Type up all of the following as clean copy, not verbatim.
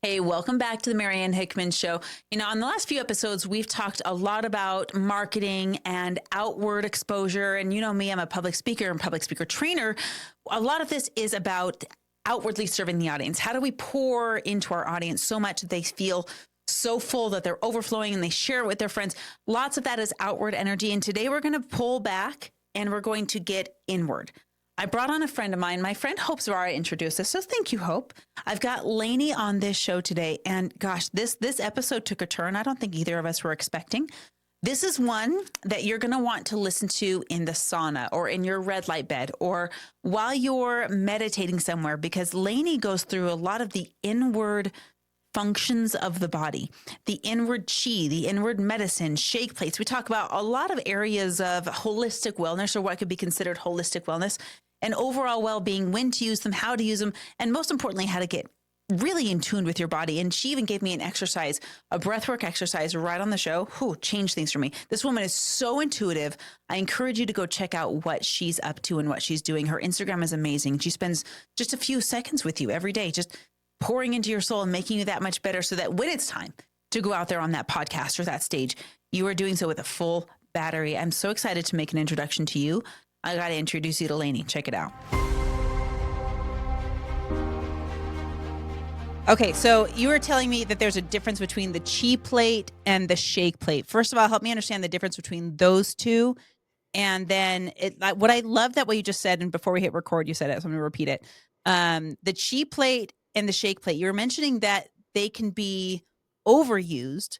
Hey, welcome back to the Marianne Hickman Show. On the last few episodes, we've talked a lot about marketing and outward exposure. And you know me, I'm a public speaker and public speaker trainer. A lot of this is about outwardly serving the audience. How do we pour into our audience so much that they feel so full that they're overflowing and they share it with their friends? Lots of that is outward energy. And today we're going to pull back and we're going to get inward. I brought on a friend of mine. My friend Hope Zvara introduced us. So thank you, Hope. I've got Laney on this show today. And gosh, this episode took a turn I don't think either of us were expecting. This is one that you're going to want to listen to in the sauna or in your red light bed or while you're meditating somewhere, because Laney goes through a lot of the inward functions of the body, the inward chi, the inward medicine, shake plates. We talk about a lot of areas of holistic wellness, or what could be considered holistic wellness, and overall well-being, when to use them, how to use them, and most importantly, how to get really in tune with your body. And she even gave me an exercise, a breathwork exercise right on the show. Changed things for me. This woman is so intuitive. I encourage you to go check out what she's up to and what she's doing. Her Instagram is amazing. She spends just a few seconds with you every day, just pouring into your soul and making you that much better, so that when it's time to go out there on that podcast or that stage, you are doing so with a full battery. I'm so excited to make an introduction to you. I got to introduce you to Laney. Check it out. Okay, so you were telling me that there's a difference between the chi plate and the shake plate. First of all, help me understand the difference between those two. And then what I love that what you just said, and before we hit record, you said it, so I'm going to repeat it. The chi plate and the shake plate, you were mentioning that they can be overused.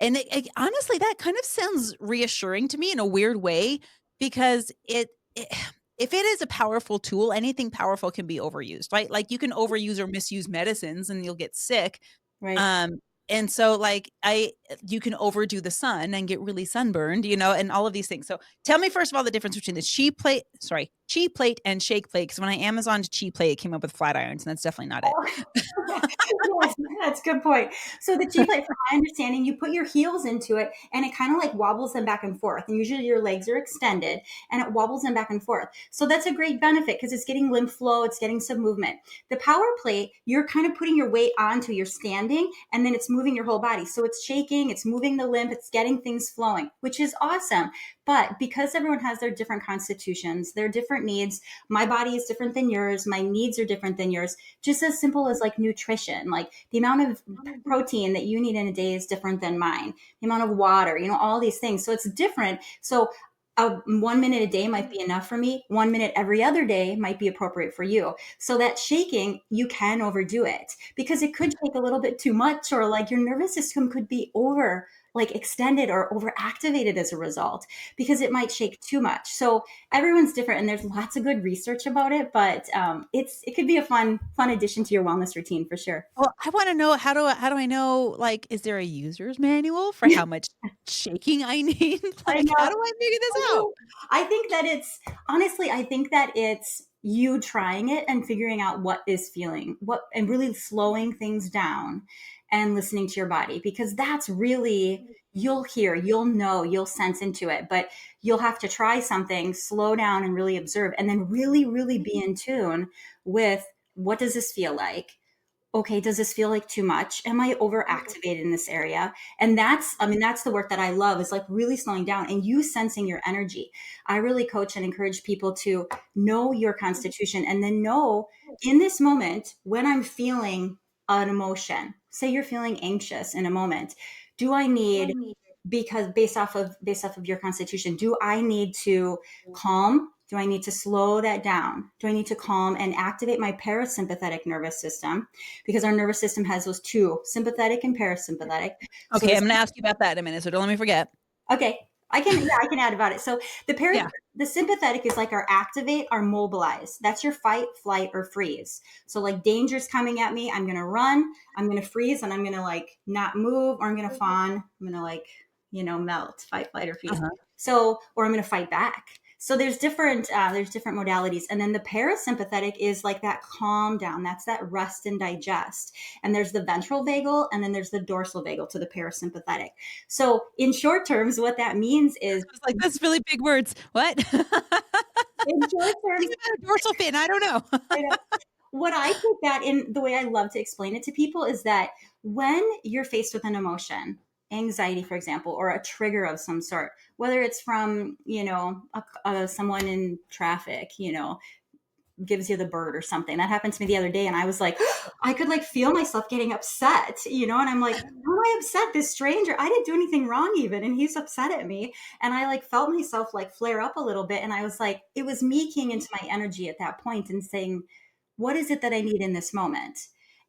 And honestly, that kind of sounds reassuring to me in a weird way, because if it is a powerful tool, anything powerful can be overused, right? Like you can overuse or misuse medicines and you'll get sick. Right. And so you can overdo the sun and get really sunburned, and all of these things. So tell me first of all the difference between the chi plate and shake plate. Because when I Amazoned chi plate, it came up with flat irons, and that's definitely not it. Yes, that's a good point. So the G plate, from my understanding, you put your heels into it and it kind of like wobbles them back and forth. And usually your legs are extended and it wobbles them back and forth. So that's a great benefit because it's getting lymph flow, it's getting some movement. The power plate, you're kind of putting your weight onto your standing and then it's moving your whole body. So it's shaking, it's moving the lymph, it's getting things flowing, which is awesome. But because everyone has their different constitutions, their different needs, my body is different than yours, my needs are different than yours, just as simple as like nutrition, like the amount of protein that you need in a day is different than mine, the amount of water, all these things. So it's different. So 1 minute a day might be enough for me. 1 minute every other day might be appropriate for you. So that shaking, you can overdo it because it could take a little bit too much, or like your nervous system could be extended or overactivated as a result because it might shake too much. So everyone's different and there's lots of good research about it, but it could be a fun addition to your wellness routine for sure. Well, I want to know, how do I know, is there a user's manual for how much shaking I need? I know. How do I figure this out? I think that it's you trying it and figuring out what is feeling and really slowing things down and listening to your body, because that's really, you'll hear, you'll know, you'll sense into it, but you'll have to try something, slow down and really observe, and then really, really be in tune with, what does this feel like? Okay, does this feel like too much? Am I overactivated in this area? And that's the work that I love, is like really slowing down and you sensing your energy. I really coach and encourage people to know your constitution and then know, in this moment, when I'm feeling an emotion, say you're feeling anxious in a moment, do I need, because based off of your constitution, do I need to calm? Do I need to slow that down? Do I need to calm and activate my parasympathetic nervous system? Because our nervous system has those two, sympathetic and parasympathetic. Okay, I'm going to ask you about that in a minute, so don't let me forget. Okay, I can add about it. So the sympathetic is like our activate, our mobilize. That's your fight, flight, or freeze. So like danger's coming at me, I'm going to run, I'm going to freeze, and I'm going to like not move, or I'm going to fawn, I'm going to melt, fight, flight, or freeze. Uh-huh. So, or I'm going to fight back. So there's different modalities. And then the parasympathetic is like that calm down. That's that rest and digest. And there's the ventral vagal, and then there's the dorsal vagal to the parasympathetic. So in short terms, what that means is, like, that's really big words. What? In short terms, dorsal fin. I don't know. what I take that in, the way I love to explain it to people is that when you're faced with an emotion, anxiety, for example, or a trigger of some sort, whether it's from, someone in traffic, gives you the bird or something. That happened to me the other day. And I was like, I could like feel myself getting upset, and I'm like, why am I upset? This stranger, I didn't do anything wrong even. And he's upset at me. And I like felt myself like flare up a little bit. And I was like, it was me keying into my energy at that point and saying, what is it that I need in this moment?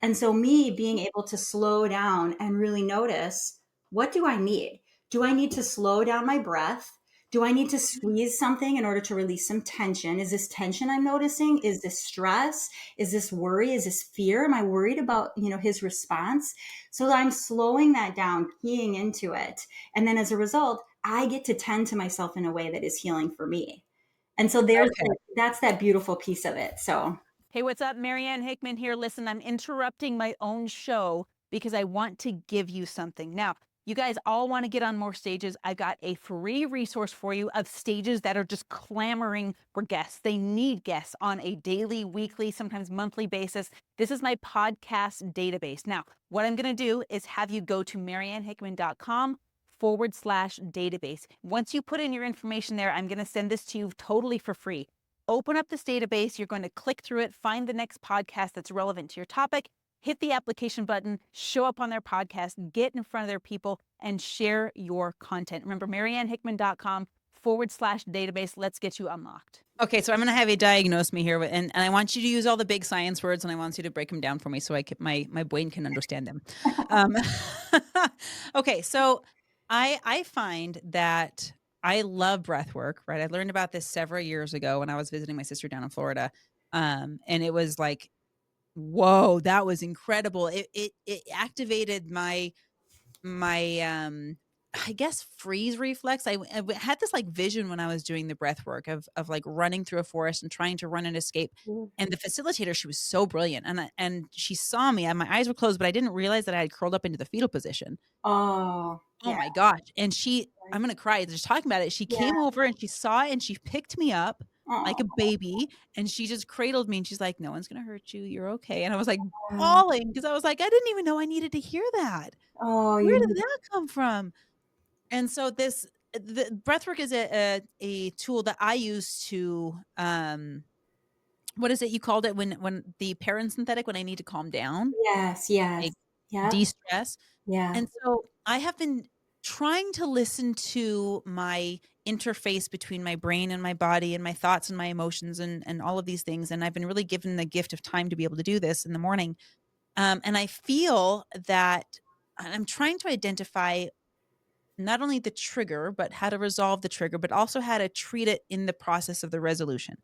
And so me being able to slow down and really notice, what do I need? Do I need to slow down my breath? Do I need to squeeze something in order to release some tension? Is this tension I'm noticing? Is this stress? Is this worry? Is this fear? Am I worried about, his response? So I'm slowing that down, keying into it. And then as a result, I get to tend to myself in a way that is healing for me. And so Okay. that's that beautiful piece of it. So Hey, what's up? Marianne Hickman here. Listen, I'm interrupting my own show because I want to give you something. Now, you guys all want to get on more stages. I've got a free resource for you of stages that are just clamoring for guests. They need guests on a daily, weekly, sometimes monthly basis. This is my podcast database. Now, what I'm going to do is have you go to mariannehickman.com/database. Once you put in your information there, I'm going to send this to you totally for free. Open up this database. You're going to click through it, find the next podcast that's relevant to your topic, hit the application button, show up on their podcast, get in front of their people, and share your content. Remember, mariannehickman.com/database. Let's get you unlocked. Okay, so I'm going to have you diagnose me here, and I want you to use all the big science words, and I want you to break them down for me so my brain can understand them. Um, okay, so I find that I love breath work, right? I learned about this several years ago when I was visiting my sister down in Florida, and it was like, whoa, that was incredible. It activated my I guess freeze reflex. I had this like vision when I was doing the breath work of like running through a forest and trying to run and escape. And the facilitator, she was so brilliant, and she saw me, and my eyes were closed, but I didn't realize that I had curled up into the fetal position. oh Oh yeah. my gosh! And I'm gonna cry just talking about it. She Yeah. came over and she saw it and she picked me up like a Oh, baby, and she just cradled me and she's like, "No one's gonna hurt you. You're okay." And I was like bawling because I was like, I didn't even know I needed to hear that. oh, Where you did that come from? And so the breathwork is a tool that I use to what is it you called it when the parasympathetic when I need to calm down, yes, yes. like Yep. de-stress. Yeah. And so I have been trying to listen to my interface between my brain and my body and my thoughts and my emotions and all of these things. And I've been really given the gift of time to be able to do this in the morning. And I feel that I'm trying to identify not only the trigger, but how to resolve the trigger, but also how to treat it in the process of the resolution.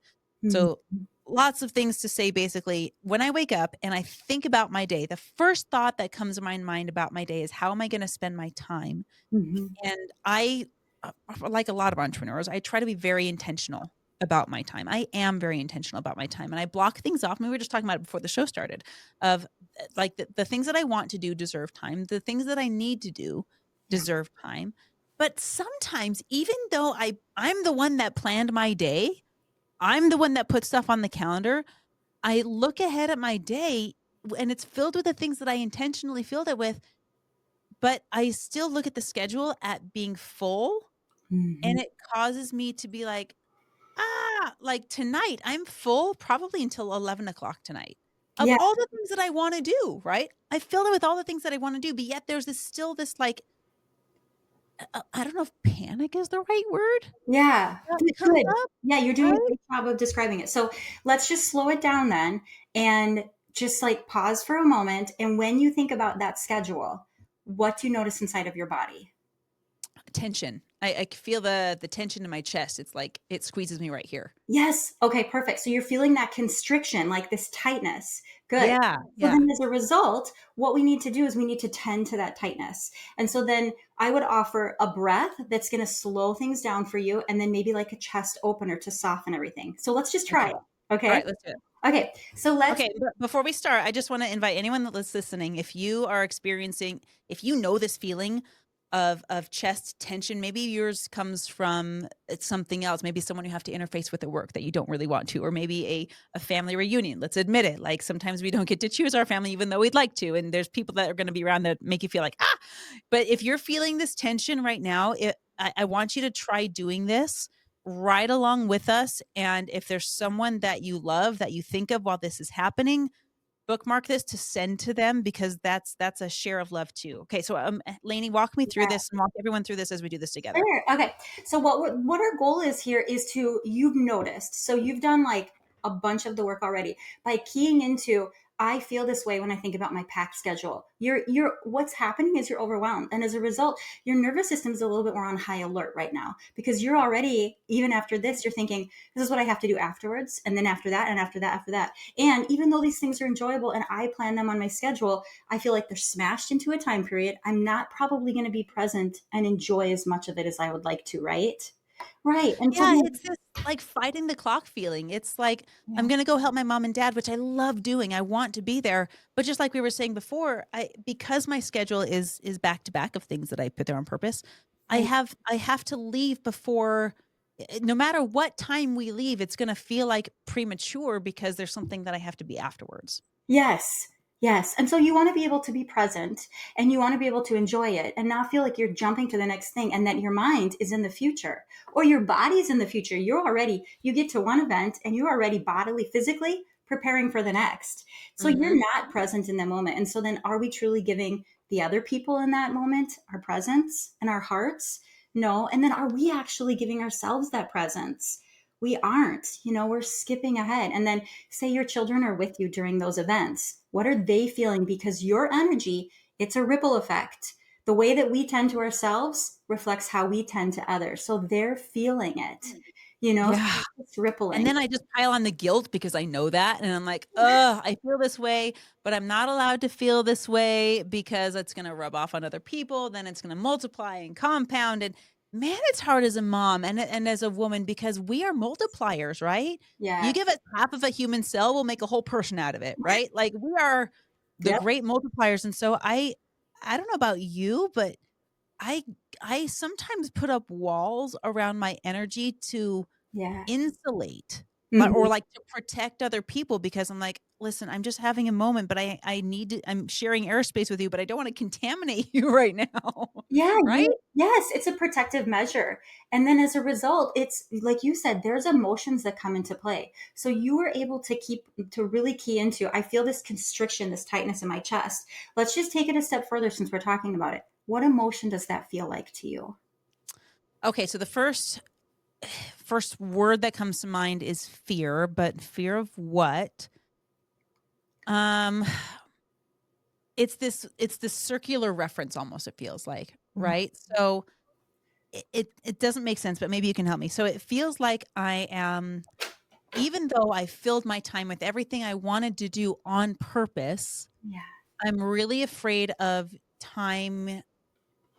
Mhm. So, lots of things to say basically. When I wake up and I think about my day, the first thought that comes to my mind about my day is how am I going to spend my time? Mhm. And like a lot of entrepreneurs, I try to be very intentional about my time. I am very intentional about my time and I block things off. And we were just talking about it before the show started of like the things that I want to do deserve time. The things that I need to do Yeah. deserve time. But sometimes, even though I'm the one that planned my day, I'm the one that put stuff on the calendar, I look ahead at my day and it's filled with the things that I intentionally filled it with, but I still look at the schedule at being full Mhm. and it causes me to be like, like tonight, I'm full probably until 11 o'clock tonight of Yeah. all the things that I want to do, right? I fill it with all the things that I want to do, but yet there's this like, I don't know if panic is the right word Yeah. that Good, comes good. up, Yeah, you're doing a right? great job of describing it. So let's just slow it down then and just like pause for a moment. And when you think about that schedule, what do you notice inside of your body? Tension. I feel the tension in my chest. It's like it squeezes me right here. Yes. Okay, perfect. So you're feeling that constriction, like this tightness. Good. Yeah, So yeah. then as a result, what we need to do is we need to tend to that tightness. And so then I would offer a breath that's going to slow things down for you and then maybe like a chest opener to soften everything. So let's just try Okay. it. All Okay? right, let's do it. Okay. So let's Okay, but before we start, I just wanna invite anyone that's listening, if you are experiencing if you know this feeling of chest tension. Maybe yours comes from something else. Maybe someone you have to interface with at work that you don't really want to, or maybe a family reunion. Let's admit it. Like sometimes we don't get to choose our family, even though we'd like to. And there's people that are going to be around that make you feel like, ah, but if you're feeling this tension right now, I want you to try doing this right along with us. And if there's someone that you love that you think of while this is happening, bookmark this to send to them, because that's a share of love too. Okay, so Laney, walk me through this and walk everyone through this as we do this together. Sure. Okay. So what our goal is here is to, you've noticed. So you've done like a bunch of the work already by keying into, I feel this way when I think about my packed schedule. You're what's happening is you're overwhelmed. And as a result, your nervous system is a little bit more on high alert right now, because you're already, even after this, you're thinking, this is what I have to do afterwards. And then after that, and after that, after that. And even though these things are enjoyable and I plan them on my schedule, I feel like they're smashed into a time period. I'm not probably going to be present and enjoy as much of it as I would like to, right? Right. And Yeah, so it's this like fighting the clock feeling. It's like, I'm going to go help my mom and dad, which I love doing. I want to be there. But just like we were saying before, because my schedule is back to back of things that I put there on purpose, I have to leave before, no matter what time we leave, it's going to feel like premature because there's something that I have to be afterwards. yes. Yes. And so you want to be able to be present and you want to be able to enjoy it and not feel like you're jumping to the next thing and that your mind is in the future or your body's in the future. You get to one event and you're already bodily, physically preparing for the next. So you're not present in the moment. And so then are we truly giving the other people in that moment our presence and our hearts? No. And then are we actually giving ourselves that presence? We aren't, we're skipping ahead. And then say your children are with you during those events. What are they feeling? Because your energy, it's a ripple effect. The way that we tend to ourselves reflects how we tend to others. So they're feeling it, Yeah. so it's rippling. And then I just pile on the guilt because I know that. And I'm like, I feel this way, but I'm not allowed to feel this way because it's going to rub off on other people. Then it's going to multiply and compound. And man, it's hard as a mom and as a woman because we are multipliers, right? Yeah. You give us half of a human cell, we'll make a whole person out of it, right? Like we are the Yep. great multipliers. And so I don't know about you, but I sometimes put up walls around my energy to Yeah. insulate, but or Mhm. like to protect other people because I'm like, listen, I'm just having a moment, but I need to, I'm sharing airspace with you, but I don't want to contaminate you right now. Yeah, Right? yes, it's a protective measure. And then as a result, it's like you said, there's emotions that come into play. So you were able to really key into, I feel this constriction, this tightness in my chest. Let's just take it a step further since we're talking about it. What emotion does that feel like to you? Okay, so the first word that comes to mind is fear, but fear of what? Um it's this circular reference almost, it feels like, right? So it doesn't make sense, but maybe you can help me. So it feels like I am, even though I filled my time with everything I wanted to do on purpose, Yeah. I'm really afraid of time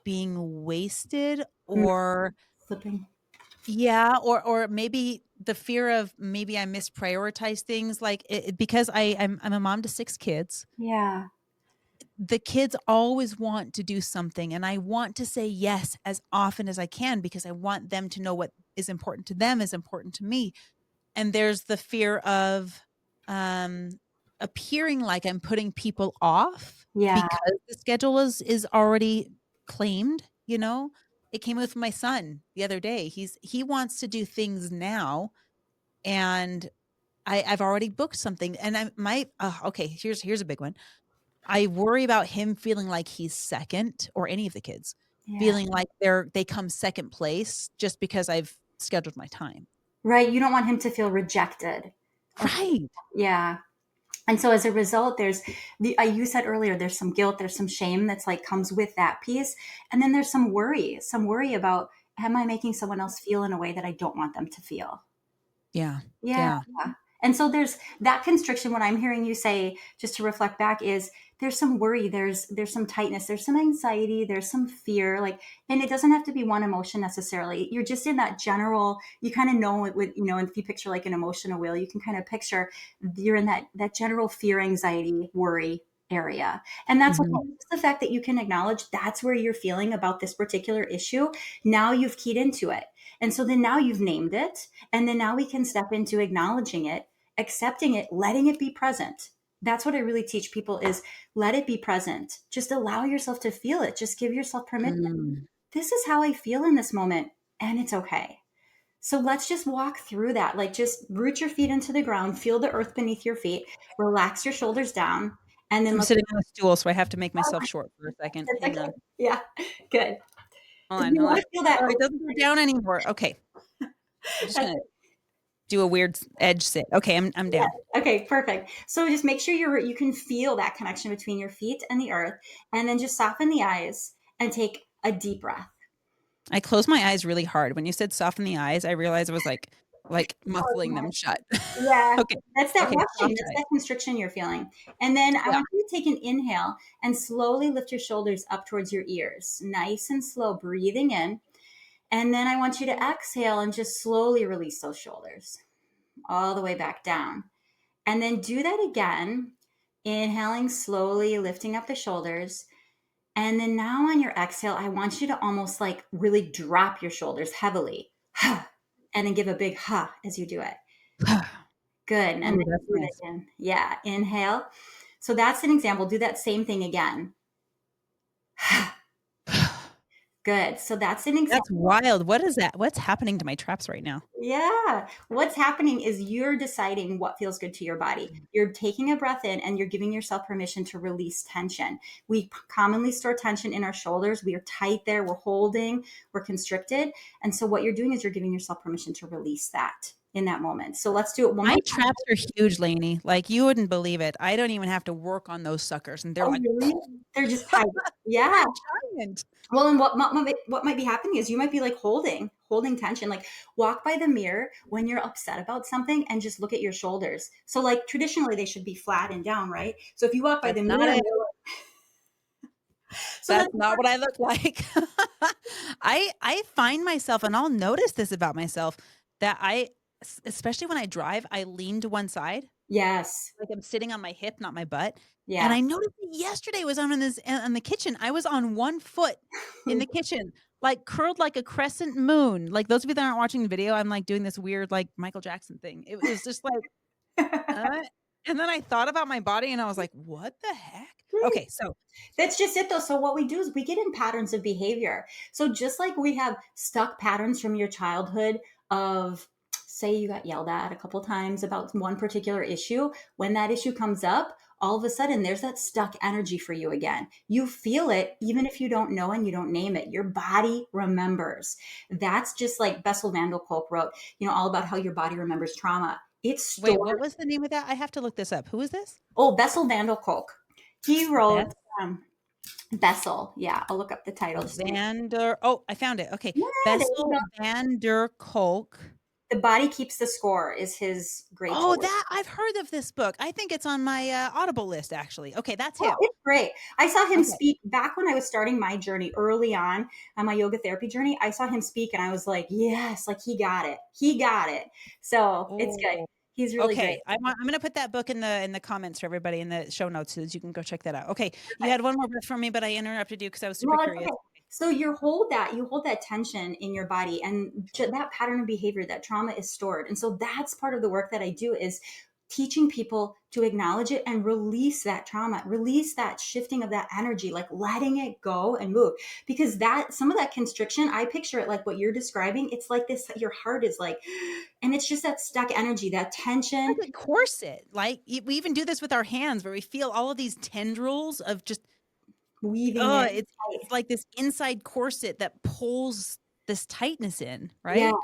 being wasted Mm, or Slipping. yeah, or maybe the fear of maybe I misprioritize things like because I'm a mom to 6 kids. Yeah. The kids always want to do something and I want to say yes as often as I can because I want them to know what is important to them is important to me. And there's the fear of um appearing like I'm putting people off Yeah. because the schedule is already claimed, you know? It came with my son the other day. He wants to do things now and I've already booked something and okay, here's a big one. I worry about him feeling like he's second or any of the kids Yeah. feeling like they come second place just because I've scheduled my time. Right. You don't want him to feel rejected. Right. Yeah. And so as a result, there's you said earlier, there's some guilt, there's some shame that's like comes with that piece. And then there's some worry about, am I making someone else feel in a way that I don't want them to feel? Yeah. Yeah. Yeah. Yeah. And so there's that constriction. What I'm hearing you say, just to reflect back, is there's some worry, there's some tightness, there's some anxiety, there's some fear, like, and it doesn't have to be one emotion necessarily. You're just in that general, you kind of know it with, if you picture like an emotional wheel, you can kind of picture you're in that general fear, anxiety, worry area. And that's Mhm. okay. Just the fact that you can acknowledge that's where you're feeling about this particular issue. Now you've keyed into it. And so then now you've named it. And then now we can step into acknowledging it, accepting it, letting it be present. That's what I really teach people is let it be present. Just allow yourself to feel it. Just give yourself permission. Mm. This is how I feel in this moment, and it's okay. So let's just walk through that. Like just root your feet into the ground, feel the earth beneath your feet, relax your shoulders down, and then I'm let's sitting on a stool, so I have to make myself short for a second. that's Hang okay. on. Yeah, good. Hold Do on, you hold want on. to feel that? Oh, it doesn't go down anymore. Okay. I'm just That's gonna it. do a weird edge sit. Okay, I'm Yeah. down. Okay, perfect. So just make sure you can feel that connection between your feet and the earth, and then just soften the eyes and take a deep breath. I closed my eyes really hard. When you said soften the eyes, I realized I was like muffling them shut. Yeah, Okay. that's that Okay, rushing. soft That's eyes. that constriction you're feeling. And then I Yeah. want you to take an inhale and slowly lift your shoulders up towards your ears. Nice and slow, breathing in. And then I want you to exhale and just slowly release those shoulders all the way back down. And then do that again. Inhaling slowly, lifting up the shoulders. And then now on your exhale, I want you to almost like really drop your shoulders heavily. And then give a big ha as you do it. Good. And then Oh, that's do it nice. again. Yeah. Inhale. So that's an example. Do that same thing again. Good. So that's an That's example. wild. What is that? What's happening to my traps right now? Yeah. What's happening is you're deciding what feels good to your body. You're taking a breath in and you're giving yourself permission to release tension. We commonly store tension in our shoulders. We are tight there. We're holding, we're constricted. And so what you're doing is you're giving yourself permission to release that in that moment. So let's do it one My more time. traps are huge, Laney. Like you wouldn't believe it. I don't even have to work on those suckers, and they're Oh, like really? They're just tight. Yeah. they're giant. Well, and what might be happening is you might be like holding tension. Like walk by the mirror when you're upset about something and just look at your shoulders. So like traditionally they should be flat and down, right? So if you walk by the That's not mirror, it. so That's that's not what I look like. I find myself, and I'll notice this about myself, that especially when I drive, I lean to one side, yes, like I'm sitting on my hip, not my butt. And yeah. I noticed it yesterday was on in this in the kitchen. I was on one foot in the kitchen, like curled like a crescent moon. Like those of you that aren't watching the video, I'm like doing this weird like Michael Jackson thing. It was just like, uh, and then I thought about my body and I was like, what the heck? Okay, so That's just it though. So what we do is we get in patterns of behavior. So just like we have stuck patterns from your childhood of say you got yelled at a couple times about one particular issue, when that issue comes up, all of a sudden there's that stuck energy for you again. You feel it even if you don't know and you don't name it. Your body remembers. That's just like Bessel van der Kolk wrote, all about how your body remembers trauma. It's wait, stored. what was the name of that? I have to look this up. Who is this? Oh, Bessel van der Kolk. He wrote Beth Bessel. Yeah, I'll look up the title. Just Vander. Oh, I found it. Okay. yeah, there you Bessel go. van der Kolk. The Body Keeps the Score is his great Oh, tool. that I've heard of this book. I think it's on my Audible list, actually. Okay, that's Oh, him. it's great. I saw him Okay. speak back when I was starting my journey early on my yoga therapy journey. I saw him speak and I was like, yes, like he got it. He got it. So it's good. Oh, He's really great. okay. I'm gonna put that book in the comments for everybody in the show notes so that you can go check that out. Okay, you had one more breath for me, but I interrupted you because I was No, super it's curious. okay. So you hold that tension in your body, and that pattern of behavior, that trauma is stored. And so that's part of the work that I do is teaching people to acknowledge it and release that trauma, release that shifting of that energy, like letting it go and move. Because that some of that constriction, I picture it like what you're describing. It's like this, your heart is like, and it's just that stuck energy, that tension Like a corset. Like we even do this with our hands, where we feel all of these tendrils of just weaving oh, it. it's like this inside corset that pulls this tightness in, Yeah. right?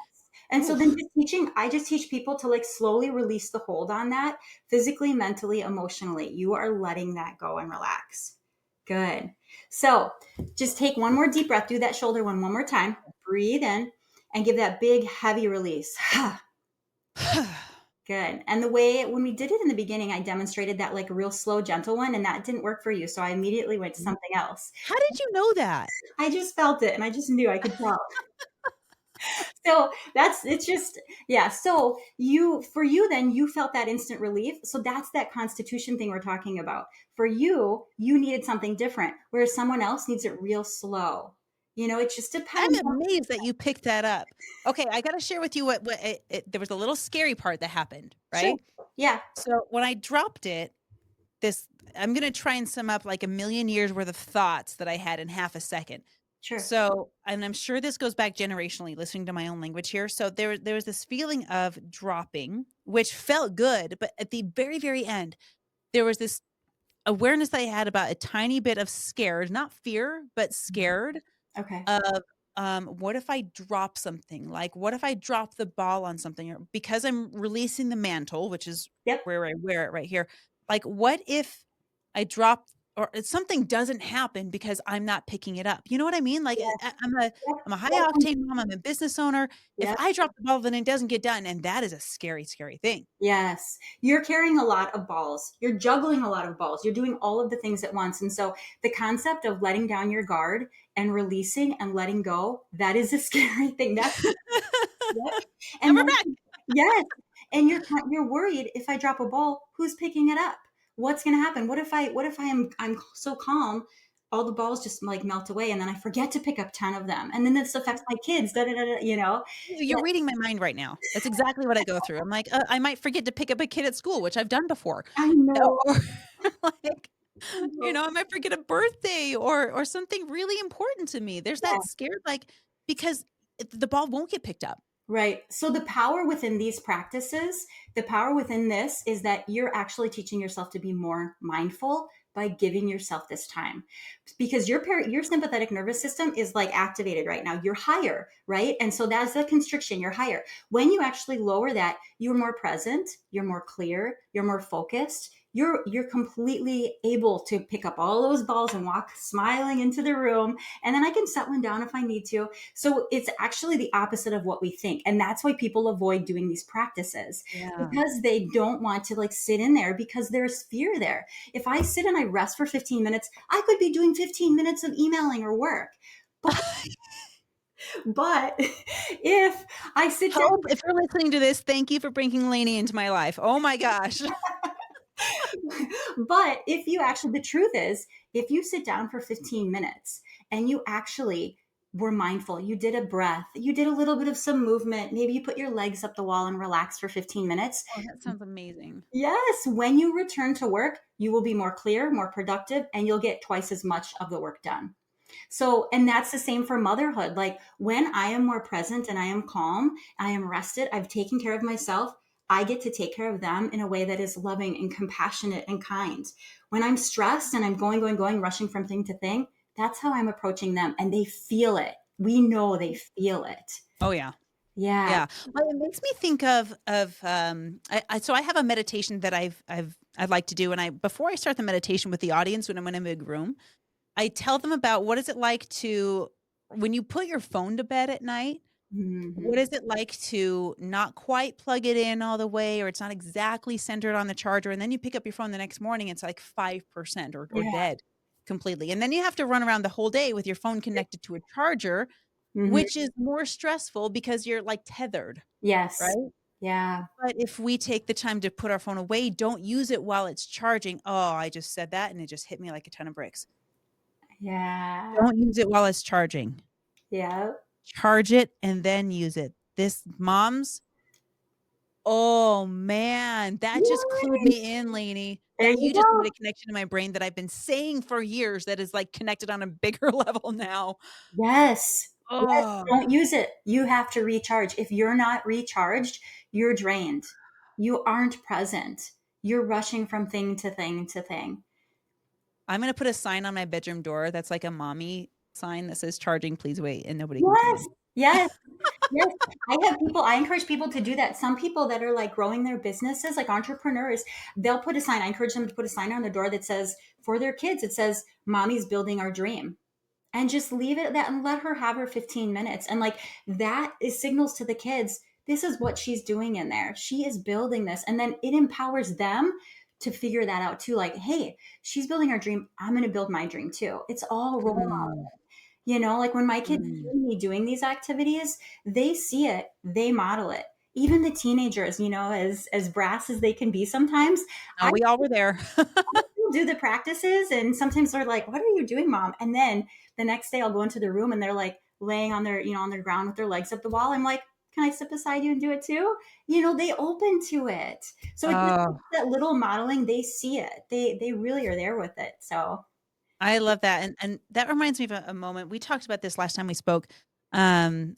And so then Oof. I just teach people to like slowly release the hold on that physically, mentally, emotionally. You are letting that go and relax. Good. So just take one more deep breath. Do that shoulder one more time. Breathe in and give that big, heavy release. Good. And when we did it in the beginning, I demonstrated that like a real slow, gentle one, and that didn't work for you. So I immediately went to something else. How did you know that? I just felt it and I just knew I could tell. So it's just, yeah. So for you, then you felt that instant relief. So that's that constitution thing we're talking about. For you, you needed something different, whereas someone else needs it real slow. It just depends. I'm amazed that you picked that up. Okay, I got to share with you what there was a little scary part that happened, Sure. right? Yeah. So when I dropped it, I'm going to try and sum up like a million years worth of thoughts that I had in half a second. Sure. So, and I'm sure this goes back generationally, listening to my own language here. So there was this feeling of dropping, which felt good, but at the very, very end, there was this awareness I had about a tiny bit of scared, not fear, but scared Okay. of what if I drop something? Like, what if I drop the ball on something? Or because I'm releasing the mantle, which is Yep. where I wear it right here. Like, what if I drop or something doesn't happen because I'm not picking it up? You know what I mean? Like, Yes. Yep. I'm a high Yep. octane mom. I'm a business owner. If Yep. I drop the ball, then it doesn't get done, and that is a scary, scary thing. Yes. You're carrying a lot of balls. You're juggling a lot of balls. You're doing all of the things at once. And so the concept of letting down your guard and releasing and letting go, that is a scary thing. That's yep. And And we're then, back. yes. And you're worried, if I drop a ball, who's picking it up? What's going to happen? What if I'm so calm, all the balls just like melt away, and then I forget to pick up 10 of them, and then this affects my kids. Da, da, da, da. You're reading my mind right now. That's exactly what I go through. I'm like, I might forget to pick up a kid at school, which I've done before. I know. Or like, I might forget a birthday or something really important to me. There's Yeah. that scared, like, because the ball won't get picked up. Right. So the power within these practices, the power within this is that you're actually teaching yourself to be more mindful by giving yourself this time, because your sympathetic nervous system is like activated right now. You're higher, right? And so that's the constriction. You're higher. When you actually lower that, you're more present, you're more clear, you're more focused. You're completely able to pick up all those balls and walk smiling into the room, and then I can set one down if I need to. So it's actually the opposite of what we think. And that's why people avoid doing these practices, because they don't want to like sit in there, because there's fear there. If I sit and I rest for 15 minutes, I could be doing 15 minutes of emailing or work. But if I sit down, Hope, if you're listening to this, thank you for bringing Laney into my life. Oh my gosh. but if you actually, the truth is, if you sit down for 15 minutes and you actually were mindful, you did a breath, you did a little bit of some movement, maybe you put your legs up the wall and relax for 15 minutes. Oh, that sounds amazing. Yes. When you return to work, you will be more clear, more productive, and you'll get twice as much of the work done. So, and that's the same for motherhood. Like when I am more present and I am calm, I am rested, I've taken care of myself, I get to take care of them in a way that is loving and compassionate and kind. When I'm stressed and I'm going, rushing from thing to thing, that's how I'm approaching them, and they feel it. We know they feel it. Oh yeah. Yeah. Yeah. Well, it makes me think of so I have a meditation that I'd like to do. And before I start the meditation with the audience, when I'm in a big room, I tell them about what is it like when you put your phone to bed at night, what is it like to not quite plug it in all the way, or it's not exactly centered on the charger. And then you pick up your phone the next morning, it's like 5% or Yeah. dead completely. And then you have to run around the whole day with your phone connected to a charger, which is more stressful because you're like tethered. Yes. Right. Yeah. But if we take the time to put our phone away, don't use it while it's charging. Oh, I just said that and it just hit me like a ton of bricks. Yeah. Don't use it while it's charging. Yeah. Charge it and then use it. Moms. Oh man, that just clued me in, Laney. There You you just go. made a connection in my brain that I've been saying for years that is like connected on a bigger level now. Yes. Yes. Oh, Don't use it. You have to recharge. If you're not recharged, you're drained. You aren't present. You're rushing from thing to thing to thing. I'm going to put a sign on my bedroom door that's like a mommy sign that says charging, please wait, and nobody can come in. Yes. Yes. I encourage people to do that. Some people that are like growing their businesses, like entrepreneurs, they'll put a sign. I encourage them to put a sign on the door that says, for their kids, it says, "Mommy's building our dream." And just leave it at that and let her have her 15 minutes. And like that is signals to the kids, this is what she's doing in there. She is building this. And then it empowers them to figure that out too. Like, hey, she's building her dream. I'm going to build my dream too. It's all rolling on. You know, like when my kids Mm. see me doing these activities, they see it, they model it. Even the teenagers, you know, as brass as they can be sometimes, Oh, I we all were there. still do the practices, and sometimes they're like, "What are you doing, mom?" And then the next day I'll go into the room and they're like laying on their, you know, on their ground with their legs up the wall. I'm like, "Can I sit beside you and do it too?" You know, they open to it. So it's just Oh, that little modeling, they see it. They really are there with it. So I love that. And that reminds me of a moment. We talked about this last time we spoke. Um,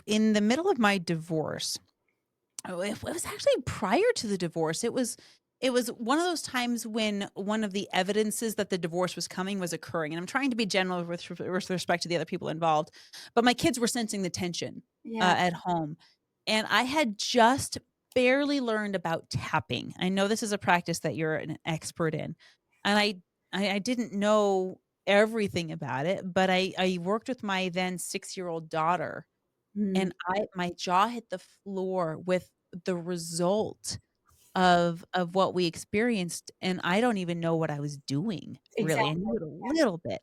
in the middle of my divorce. Oh, it was actually prior to the divorce. It was one of those times when one of the evidences that the divorce was coming was occurring. And I'm trying to be general with respect to the other people involved, but my kids were sensing the tension yeah. at home, and I had just barely learned about tapping. I know this is a practice that you're an expert in, and I didn't know everything about it, but I worked with my then 6-year-old daughter, Mm, and I my jaw hit the floor with the result of what we experienced, and I don't even know what I was doing, really. I exactly. knew it a little bit,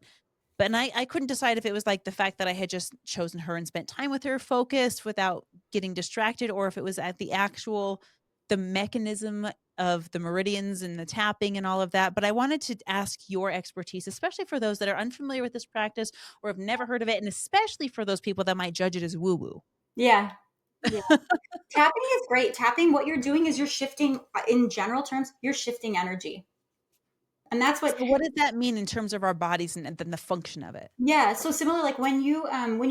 but and I couldn't decide if it was, like, the fact that I had just chosen her and spent time with her focused without getting distracted, or if it was at the mechanism of the meridians and the tapping and all of that. But I wanted to ask your expertise, especially for those that are unfamiliar with this practice or have never heard of it, and especially for those people that might judge it as woo-woo. Yeah. Yeah. Tapping is great. Tapping, what you're doing is you're shifting, in general terms, you're shifting energy. And that's what, So what does that mean in terms of our bodies and then the function of it? yeah. So similar, like when you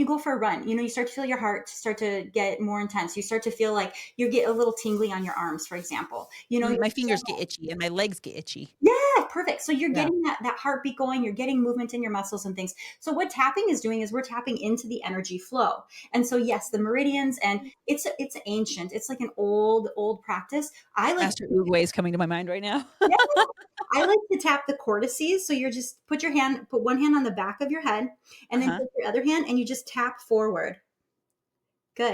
go for a run, you know, you start to feel your heart start to get more intense. You start to feel like you get a little tingly on your arms, for example. You know, My fingers get itchy and my legs get itchy. yeah, perfect. So you're Yeah. getting that heartbeat going, you're getting movement in your muscles and things. So what tapping is doing is we're tapping into the energy flow. And so yes, the meridians, and it's ancient. It's like an old practice. I like Master Oogway is coming to my mind right now. Yeah, I like to tap the cortices. So you're just put one hand on the back of your head, and then Uh-huh. take your other hand and you just tap forward.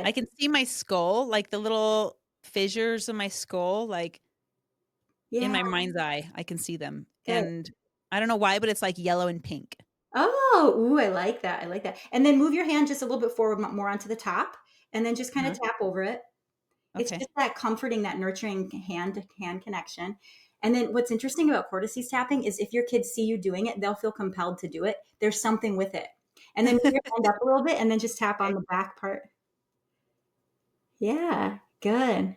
I Good. can see my skull, like the little fissures in my skull, like in Yeah, my mind's eye, I can see them. good. And I don't know why, but it's like yellow and pink. Oh, ooh, I like that. I like that. And then move your hand just a little bit forward, more onto the top, and then just kind of Uh-huh. tap over it. It's Okay. just that comforting, that nurturing hand to hand connection. And then what's interesting about cortices tapping is if your kids see you doing it, they'll feel compelled to do it. There's something with it. And then move your hand up a little bit and then just tap on Okay. the back part. Yeah, good.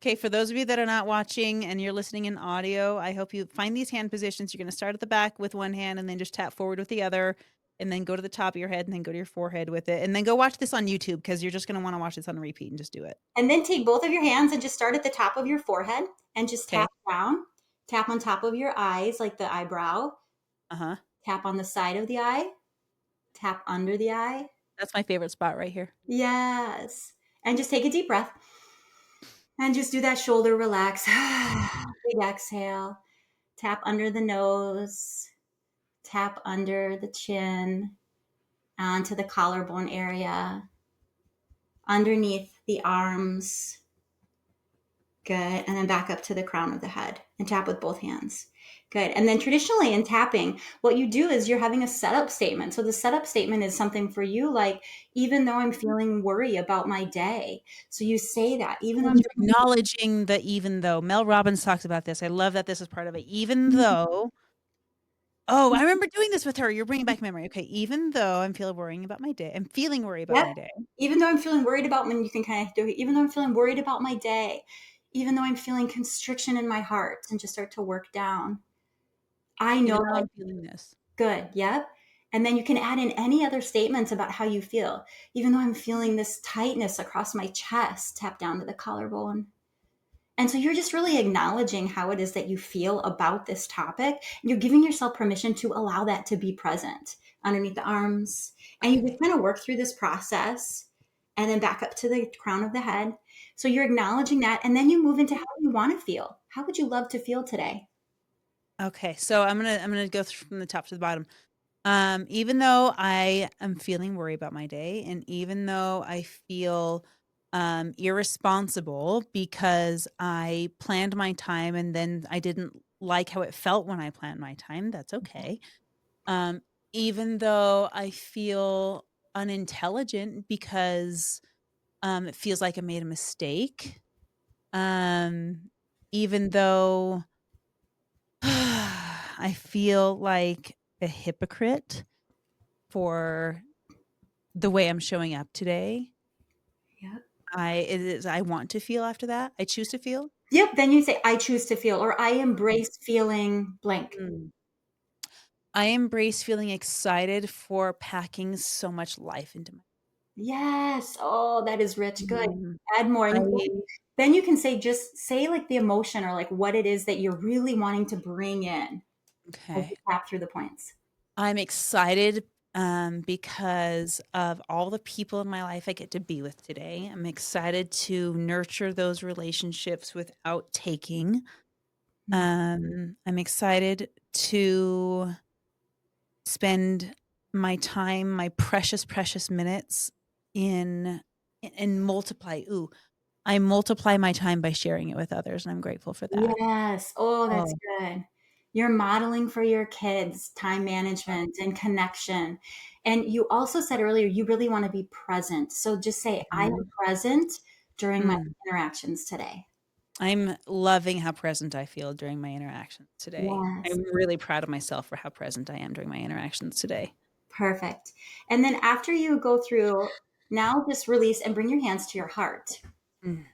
Okay, for those of you that are not watching and you're listening in audio, I hope you find these hand positions. You're going to start at the back with one hand and then just tap forward with the other, and then go to the top of your head and then go to your forehead with it. And then go watch this on YouTube because you're just going to want to watch this on repeat and just do it. And then take both of your hands and just start at the top of your forehead and just Okay. tap down. Tap on top of your eyes, like the eyebrow. Uh-huh. Tap on the side of the eye. Tap under the eye. That's my favorite spot right here. Yes. And just take a deep breath and just do that shoulder relax. Big exhale. Tap under the nose. Tap under the chin, onto the collarbone area, underneath the arms. Good. And then back up to the crown of the head and tap with both hands. Good. And then traditionally in tapping, what you do is you're having a setup statement. So the setup statement is something for you like, even though I'm feeling worry about my day. So you say that, even though And I'm you're acknowledging the even though. Mel Robbins talks about this. I love that this is part of it. Even though, oh, I remember doing this with her. You're bringing back memory. Okay, even though I'm feeling worrying about my day, I'm feeling worried about Yep. my day. Even though I'm feeling worried about when you can kind of do it, even though I'm feeling worried about my day, even though I'm feeling constriction in my heart, and just start to work down. I know Even though that. I'm feeling this. Good. Yep. And then you can add in any other statements about how you feel. Even though I'm feeling this tightness across my chest, tap down to the collarbone. And so you're just really acknowledging how it is that you feel about this topic. You're giving yourself permission to allow that to be present underneath the arms. And you Okay. just kind of work through this process and then back up to the crown of the head. So you're acknowledging that. And then you move into how you want to feel. How would you love to feel today? Okay. So I'm gonna go from the top to the bottom. Even though I am feeling worried about my day, and even though I feel irresponsible because I planned my time and then I didn't like how it felt when I planned my time, that's okay. Um, even though I feel unintelligent because it feels like I made a mistake. Even though I feel like a hypocrite for the way I'm showing up today. Yep. I want to feel after that. I choose to feel. Yep. Then you say, I choose to feel, or I embrace feeling blank. Mm. I embrace feeling excited for packing so much life into my. Yes. Oh, that is rich. Good. Mm. Add more. I And then you can say, just say like the emotion or like what it is that you're really wanting to bring in as you okay. tap through the points. I'm excited because of all the people in my life I get to be with today. I'm excited to nurture those relationships without taking. I'm excited to spend my time, my precious, precious minutes in and multiply. Ooh, I multiply my time by sharing it with others, and I'm grateful for that. Yes. Oh, that's Oh, good. You're modeling for your kids time management and connection. And you also said earlier you really want to be present. So just say, I yeah. am present during my Mm. interactions today. I'm loving how present I feel during my interactions today. Yes. I'm really proud of myself for how present I am during my interactions today. Perfect. And then after you go through, now just release and bring your hands to your heart. Mm.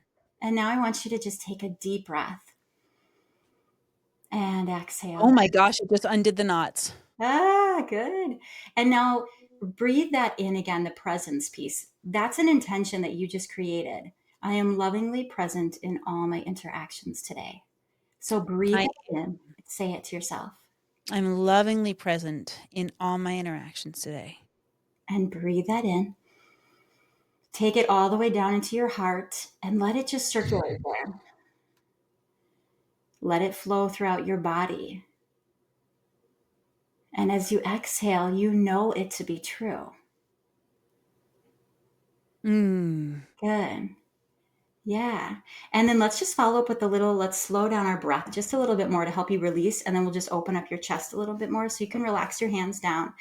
And now I want you to just take a deep breath and Oh exhale. my gosh, it just undid the knots. Ah, good. And now breathe that in again, the presence piece. That's an intention that you just created. I am lovingly present in all my interactions today. So breathe I that in, say it to yourself, I'm lovingly present in all my interactions today. and breathe that in. Take it all the way down into your heart and let it just circulate there. Let it flow throughout your body. And as you exhale, you know it to be true. Mm. Good. Yeah. And then let's just follow up with let's slow down our breath just a little bit more to help you release. And then we'll just open up your chest a little bit more so you can relax your hands down.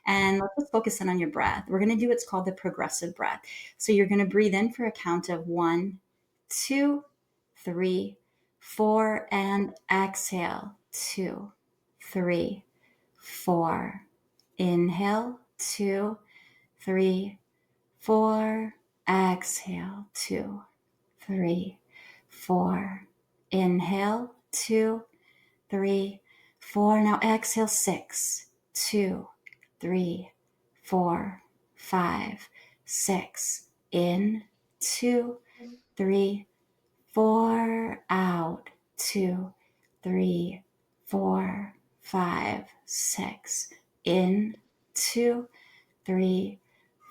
And let's just focus in on your breath. We're going to do what's called the progressive breath. So you're going to breathe in for a count of 1, 2, 3, 4, and exhale. 2, 3, 4. Inhale. 2, 3, 4. Exhale. 2, 3, 4. Inhale. 2, 3, 4. Now exhale. 6, 2, 3, 4, 5, 6. In. 2, 3, 4. Out. 2, 3, 4, 5, 6. In. 2, 3,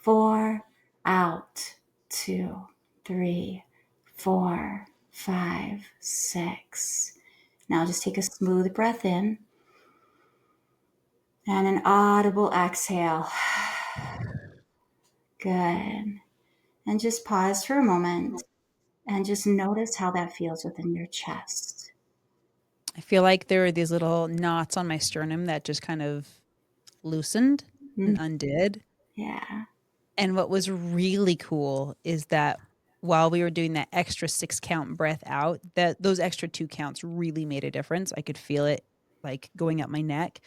4. Out. 2, 3, 4, 5, 6. Now just take a smooth breath in and an audible exhale. Good. And just pause for a moment and just notice how that feels within your chest. I feel like there are these little knots on my sternum that just kind of loosened and undid. Yeah. And what was really cool is that while we were doing that extra 6 count breath out, that those extra 2 counts really made a difference. I could feel it like going up my neck.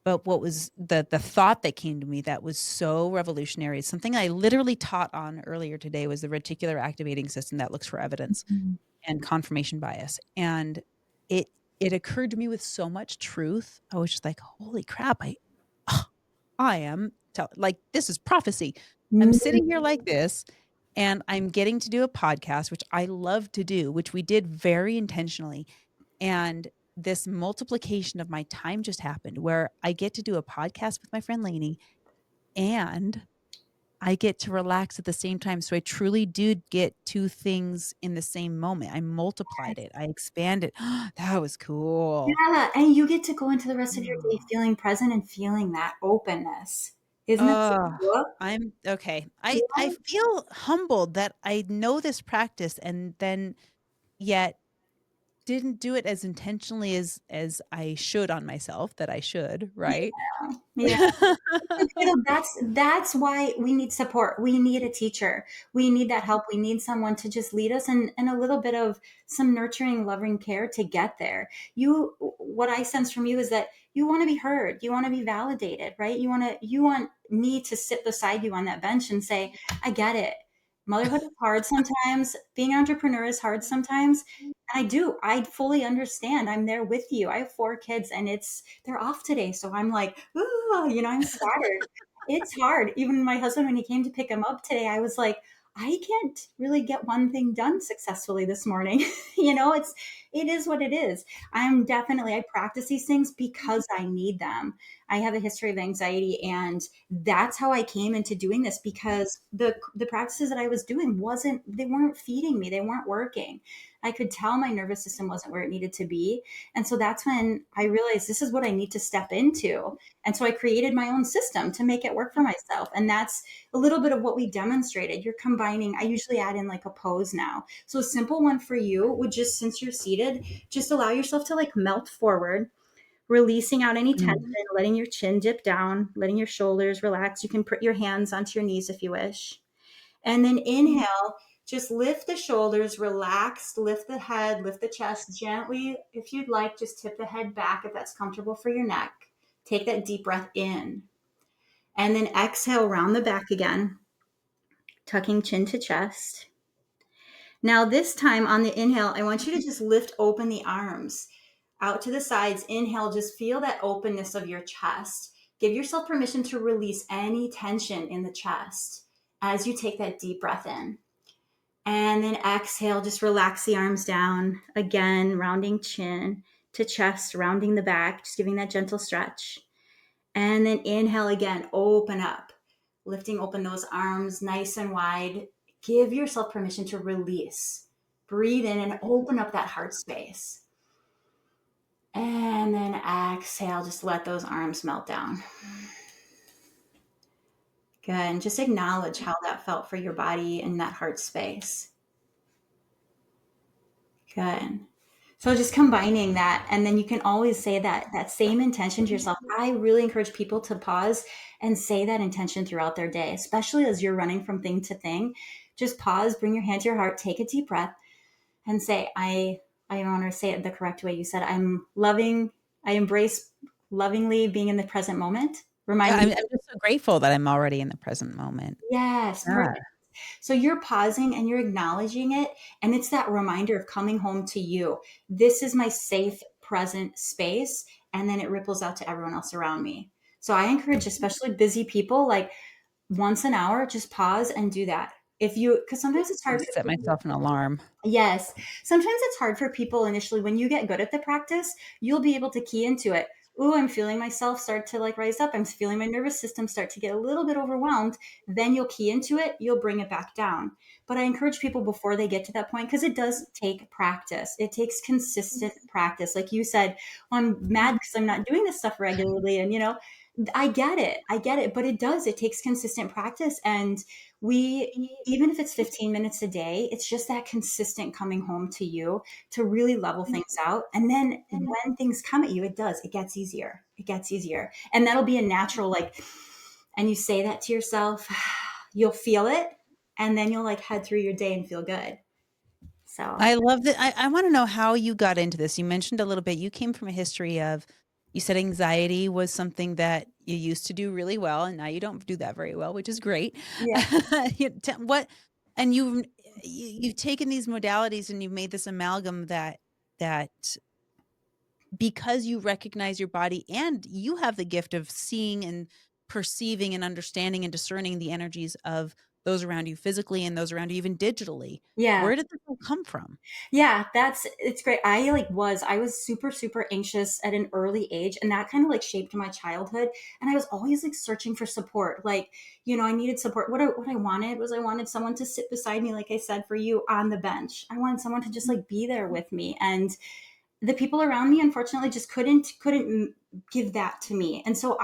But what was the thought that came to me that was so revolutionary, something I literally taught on earlier today, was the reticular activating system that looks for evidence Mhm. and confirmation bias. And it it occurred to me with so much truth. I was just like, "Holy crap, I am like, this is prophecy." I'm sitting here like this, and I'm getting to do a podcast, which I love to do, which we did very intentionally. And this multiplication of my time just happened where I get to do a podcast with my friend Laney, and I get to relax at the same time. So I truly did get 2 things in the same moment. I multiplied it. I expanded. That was cool. Yeah. And you get to go into the rest of your day feeling present and feeling that openness. Isn't that so Oh, cool? I'm okay. I Yeah. feel humbled that I know this practice and then yet didn't do it as intentionally as I should on myself, that I should, right? Yeah. You know, that's why we need support. We need a teacher. We need that help. We need someone to just lead us and a little bit of some nurturing, loving care to get there. What I sense from you is that you want to be heard. You want to be validated, right? You want me to sit beside you on that bench and say, I get it. Motherhood is hard sometimes. Being an entrepreneur is hard sometimes. I fully understand. I'm there with you. I have 4 kids and they're off today. So I'm like, ooh, I'm scattered. It's hard. Even my husband, when he came to pick him up today, I was like, I can't really get one thing done successfully this morning. It is what it is. I practice these things because I need them. I have a history of anxiety, and that's how I came into doing this, because the practices that I was doing they weren't feeding me. They weren't working. I could tell my nervous system wasn't where it needed to be. And so that's when I realized this is what I need to step into. And so I created my own system to make it work for myself. And that's a little bit of what we demonstrated. You're combining, I usually add in like a pose now. So a simple one for you would just, since you're seated, just allow yourself to like melt forward, releasing out any tension, letting your chin dip down, letting your shoulders relax. You can put your hands onto your knees if you wish. And then inhale, just lift the shoulders, relax, lift the head, lift the chest gently. If you'd like, just tip the head back if that's comfortable for your neck. Take that deep breath in. And then exhale, round the back again, tucking chin to chest. Now, this time on the inhale, I want you to just lift open the arms out to the sides. Inhale, just feel that openness of your chest. Give yourself permission to release any tension in the chest as you take that deep breath in. And then exhale, just relax the arms down. Again, rounding chin to chest, rounding the back, just giving that gentle stretch. And then inhale again, open up, lifting open those arms nice and wide. Give yourself permission to release. Breathe in and open up that heart space. And then exhale, just let those arms melt down. Good. And just acknowledge how that felt for your body in that heart space. Good. So just combining that, and then you can always say that same intention to yourself. I really encourage people to pause and say that intention throughout their day, especially as you're running from thing to thing. Just pause, bring your hand to your heart, take a deep breath, and say, I want to say it the correct way you said, I embrace lovingly being in the present moment. I'm just so grateful that I'm already in the present moment. Yes, perfect. So you're pausing and you're acknowledging it. And it's that reminder of coming home to you. This is my safe, present space. And then it ripples out to everyone else around me. So I encourage, especially busy people, like once an hour, just pause and do that. Because sometimes it's hard. Set myself an alarm. Yes. Sometimes it's hard for people initially. When you get good at the practice, you'll be able to key into it. Ooh, I'm feeling myself start to like rise up. I'm feeling my nervous system start to get a little bit overwhelmed. Then you'll key into it. You'll bring it back down. But I encourage people before they get to that point, because it does take practice. It takes consistent practice. Like you said, well, I'm mad because I'm not doing this stuff regularly. And, I get it. But it takes consistent practice. And even if it's 15 minutes a day, it's just that consistent coming home to you to really level things out. And then when things come at you, it gets easier. And that'll be a natural, and you say that to yourself, you'll feel it. And then you'll head through your day and feel good. So I love that. I want to know how you got into this. You mentioned a little bit, you came from a history of, you said anxiety was something that you used to do really well, and now you don't do that very well, which is great. yeah. And you've taken these modalities and you've made this amalgam that because you recognize your body and you have the gift of seeing and perceiving and understanding and discerning the energies of those around you physically and those around you even digitally. Yeah. Where did this all come from? Yeah, it's great. I was super, super anxious at an early age, and that kind of shaped my childhood. And I was always searching for support. I needed support. What I wanted was, I wanted someone to sit beside me, like I said, for you, on the bench. I wanted someone to just be there with me. And the people around me, unfortunately, just couldn't give that to me. And so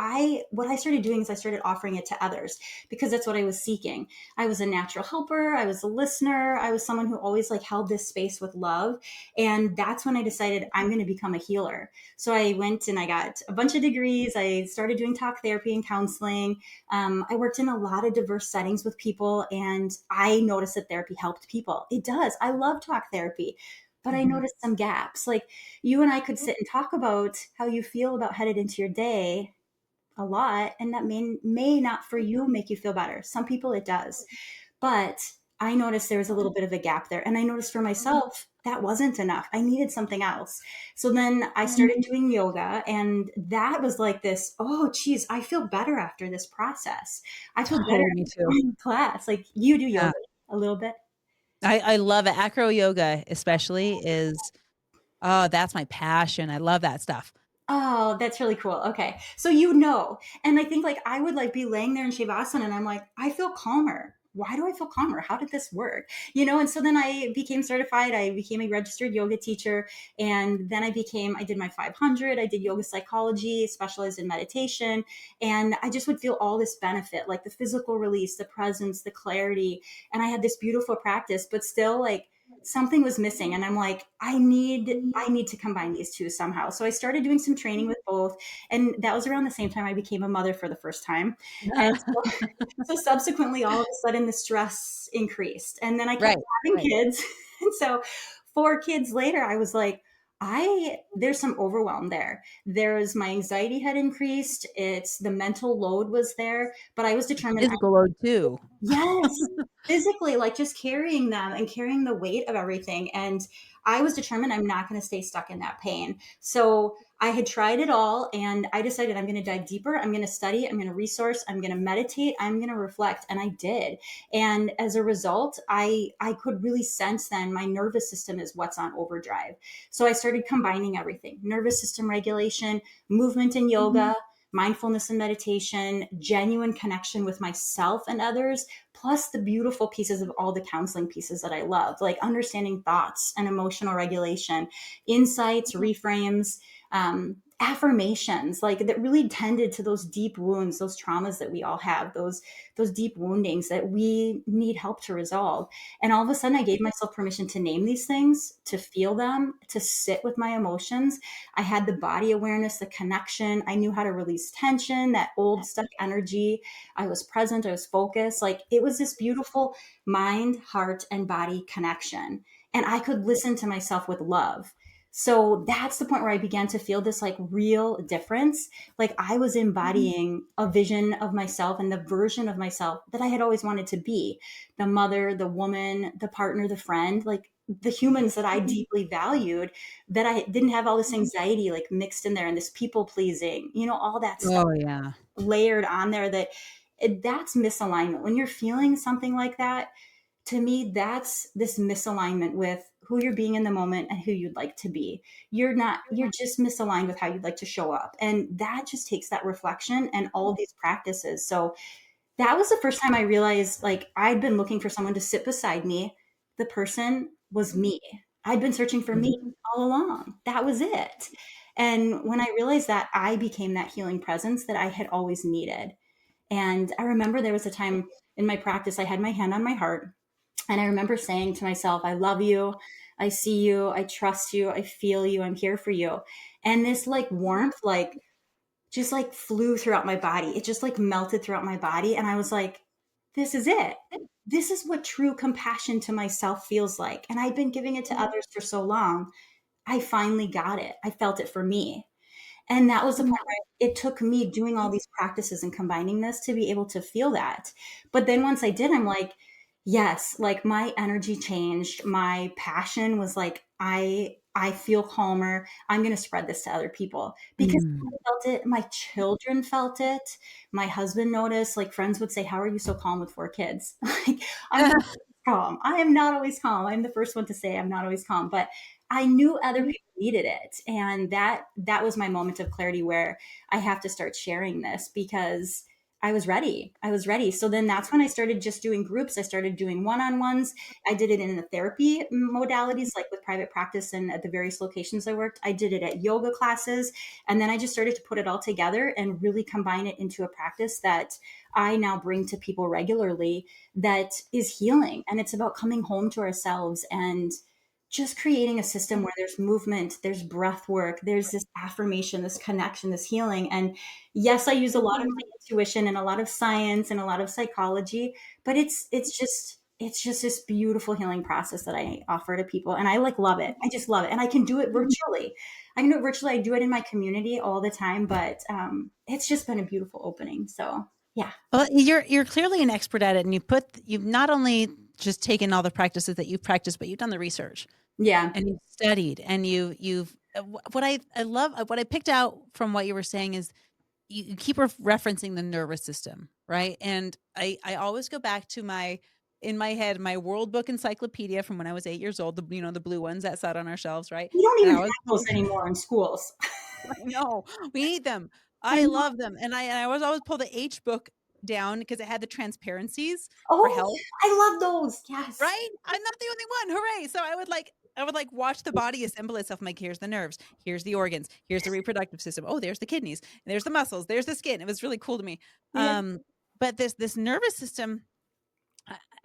what I started doing is I started offering it to others because that's what I was seeking. I was a natural helper. I was a listener. I was someone who always like held this space with love. And that's when I decided I'm going to become a healer. So I went and I got a bunch of degrees. I started doing talk therapy and counseling. I worked in a lot of diverse settings with people, and I noticed that therapy helped people. It does. I love talk therapy, but I noticed some gaps. Like you and I could sit and talk about how you feel about headed into your day a lot, and that may not for you make you feel better. Some people it does, but I noticed there was a little bit of a gap there, and I noticed for myself that wasn't enough. I needed something else. So then I started doing yoga, and that was like this, oh geez, I feel better after this process. I feel better me after too. going to class. Like you do Yeah. yoga a little bit. I love it. Acro yoga especially is, oh, that's my passion. I love that stuff. Oh, that's really cool. Okay. So and I think like I would like be laying there in Shavasana and I'm like, I feel calmer. Why do I feel calmer? How did this work? And so then I became certified. I became a registered yoga teacher. And then I did my 500. I did yoga psychology, specialized in meditation. And I just would feel all this benefit, like the physical release, the presence, the clarity. And I had this beautiful practice, but still like something was missing, and I'm like, I need to combine these two somehow. So I started doing some training with both, and that was around the same time I became a mother for the first time. And so subsequently all of a sudden the stress increased, and then I kept Right. having Right. kids. And so 4 kids later I was like, there's some overwhelm there. There's my anxiety had increased, it's the mental load was there, but I was determined. Physical load too. Yes, physically, like just carrying them and carrying the weight of everything. And I was determined I'm not going to stay stuck in that pain. So I had tried it all, and I decided I'm going to dive deeper. I'm going to study. I'm going to resource. I'm going to meditate. I'm going to reflect. And I did. And as a result, I could really sense then my nervous system is what's on overdrive. So I started combining everything: nervous system regulation, movement and yoga, mindfulness and meditation, genuine connection with myself and others, plus the beautiful pieces of all the counseling pieces that I love, like understanding thoughts and emotional regulation, insights, reframes, affirmations, like that really tended to those deep wounds, those traumas that we all have, those deep woundings that we need help to resolve. And all of a sudden I gave myself permission to name these things, to feel them, to sit with my emotions. I had the body awareness, the connection. I knew how to release tension, that old stuck energy. I was present, I was focused. Like it was this beautiful mind, heart, and body connection. And I could listen to myself with love. So that's the point where I began to feel this like real difference. Like I was embodying a vision of myself and the version of myself that I had always wanted to be: the mother, the woman, the partner, the friend, like the humans that I deeply valued, that I didn't have all this anxiety like mixed in there, and this people pleasing, all that stuff Oh yeah. layered on there. That's misalignment. When you're feeling something like that, to me, that's this misalignment with who you're being in the moment and who you'd like to be. You're just misaligned with how you'd like to show up. And that just takes that reflection and all of these practices. So that was the first time I realized like I'd been looking for someone to sit beside me. The person was me. I'd been searching for me all along. That was it. And when I realized that, I became that healing presence that I had always needed. And I remember there was a time in my practice, I had my hand on my heart. And I remember saying to myself, I love you. I see you. I trust you. I feel you. I'm here for you. And this like warmth, like just like flew throughout my body. It just like melted throughout my body. And I was like, this is it. This is what true compassion to myself feels like. And I've been giving it to others for so long. I finally got it. I felt it for me. And that was the point where it took me doing all these practices and combining this to be able to feel that. But then once I did, I'm like, yes, like my energy changed. My passion was like, I feel calmer. I'm going to spread this to other people because I felt it. My children felt it. My husband noticed, like friends would say, how are you so calm with 4 kids? Like I'm not always calm. I am not always calm. I'm the first one to say I'm not always calm, but I knew other people needed it. And that was my moment of clarity where I have to start sharing this because I was ready. I was ready. So then that's when I started just doing groups. I started doing one-on-ones. I did it in the therapy modalities, like with private practice and at the various locations I worked. I did it at yoga classes. And then I just started to put it all together and really combine it into a practice that I now bring to people regularly that is healing. And it's about coming home to ourselves and just creating a system where there's movement, there's breath work, there's this affirmation, this connection, this healing. And yes, I use a lot of my intuition and a lot of science and a lot of psychology, but it's just this beautiful healing process that I offer to people. And I like love it. I just love it. And I can do it virtually. I can do it virtually. I do it in my community all the time, but it's just been a beautiful opening. So yeah. Well, you're clearly an expert at it, and you've not only just taken all the practices that you've practiced, but you've done the research. Yeah. And you've studied, and you've what I love, what I picked out from what you were saying is you keep referencing the nervous system, right? And I always go back to in my head, my World Book Encyclopedia from when I was 8 years old, the blue ones that sat on our shelves, right? We don't And even I have was those anymore in schools. no, we need them. I I know. love them. And I was always pull the H book down because it had the transparencies for Oh, health. I love those. Yes. Right? I'm not the only one. Hooray. So I would like watch the body assemble itself. I'm like, here's the nerves, here's the organs, here's the reproductive system. Oh, there's the kidneys, and there's the muscles, there's the skin. It was really cool to me. Yeah. But this nervous system,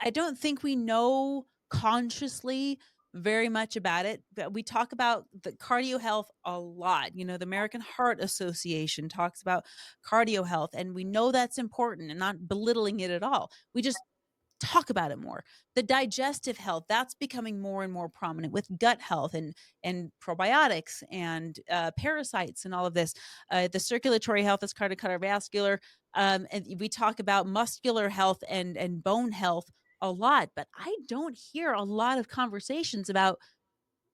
I don't think we know consciously very much about it. But we talk about the cardio health a lot. The American Heart Association talks about cardio health, and we know that's important and not belittling it at all. We just talk about it more. The digestive health, that's becoming more and more prominent with gut health and probiotics and parasites and all of this. The circulatory health is cardiovascular. And we talk about muscular health and bone health a lot, but I don't hear a lot of conversations about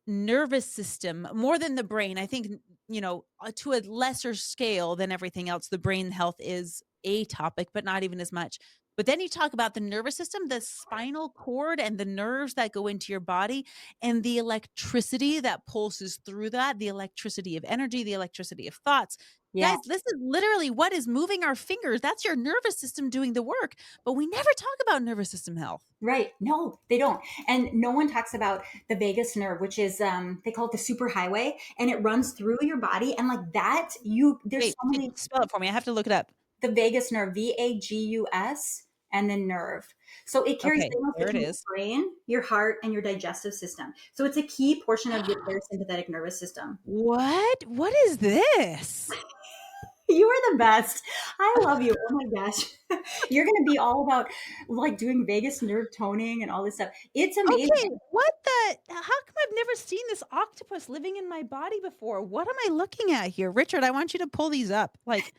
nervous system more than the brain. I think, to a lesser scale than everything else, the brain health is a topic, but not even as much. But then you talk about the nervous system, the spinal cord and the nerves that go into your body and the electricity that pulses through that, the electricity of energy, the electricity of thoughts. Yeah. Guys, this is literally what is moving our fingers. That's your nervous system doing the work. But we never talk about nervous system health. Right. No, they don't. And no one talks about the vagus nerve, which is they call it the super highway, and it runs through your body. And like that, there's Wait, so many. spell it for me. I have to look it up. The vagus nerve, VAGUS, and then nerve. So it carries Okay, signals there it between your is. brain, your heart, and your digestive system. So it's a key portion of your parasympathetic nervous system. What? What is this? You are the best. I love you. Oh my gosh. You're going to be all about like doing vagus nerve toning and all this stuff. It's amazing. Okay, how come I've never seen this octopus living in my body before? What am I looking at here? Richard, I want you to pull these up. Like,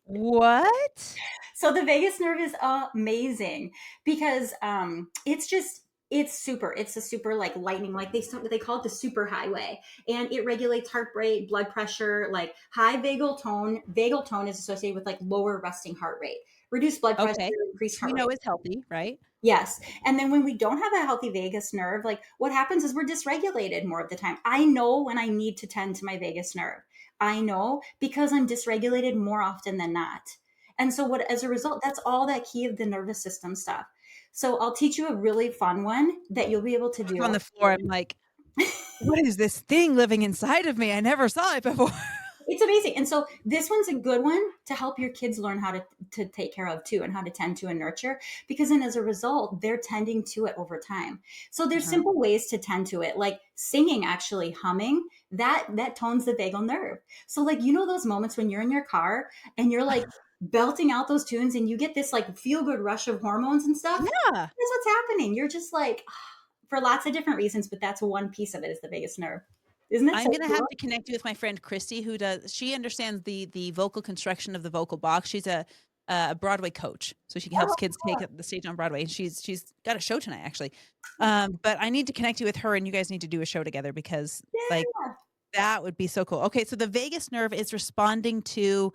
what? So the vagus nerve is amazing because it's a super like lightning, like they call it the super highway, and it regulates heart rate, blood pressure. Like high vagal tone is associated with like lower resting heart rate, reduced blood pressure, Okay. increased We heart know rate. it's healthy, right? Yes. And then when we don't have a healthy vagus nerve, like what happens is we're dysregulated more of the time. I know when I need to tend to my vagus nerve. I know because I'm dysregulated more often than not. And so as a result, that's all that key of the nervous system stuff. So I'll teach you a really fun one that you'll be able to do. I'm on the floor. I'm like, what is this thing living inside of me? I never saw it before. It's amazing. And so this one's a good one to help your kids learn how to take care of too, and how to tend to and nurture, because then as a result, they're tending to it over time. So there's simple ways to tend to it, like singing, actually humming, that tones the vagal nerve. So like, those moments when you're in your car and you're like belting out those tunes and you get this like feel good rush of hormones and stuff. Yeah. That's what's happening. You're just like, for lots of different reasons, but that's one piece of it, is the vagus nerve. Isn't it? I'm going to have to connect you with my friend Christy, she understands the vocal construction of the vocal box. She's a Broadway coach, so she helps kids take the stage on Broadway. She's got a show tonight, actually. But I need to connect you with her, and you guys need to do a show together because like that would be so cool. Okay, so the vagus nerve is responding to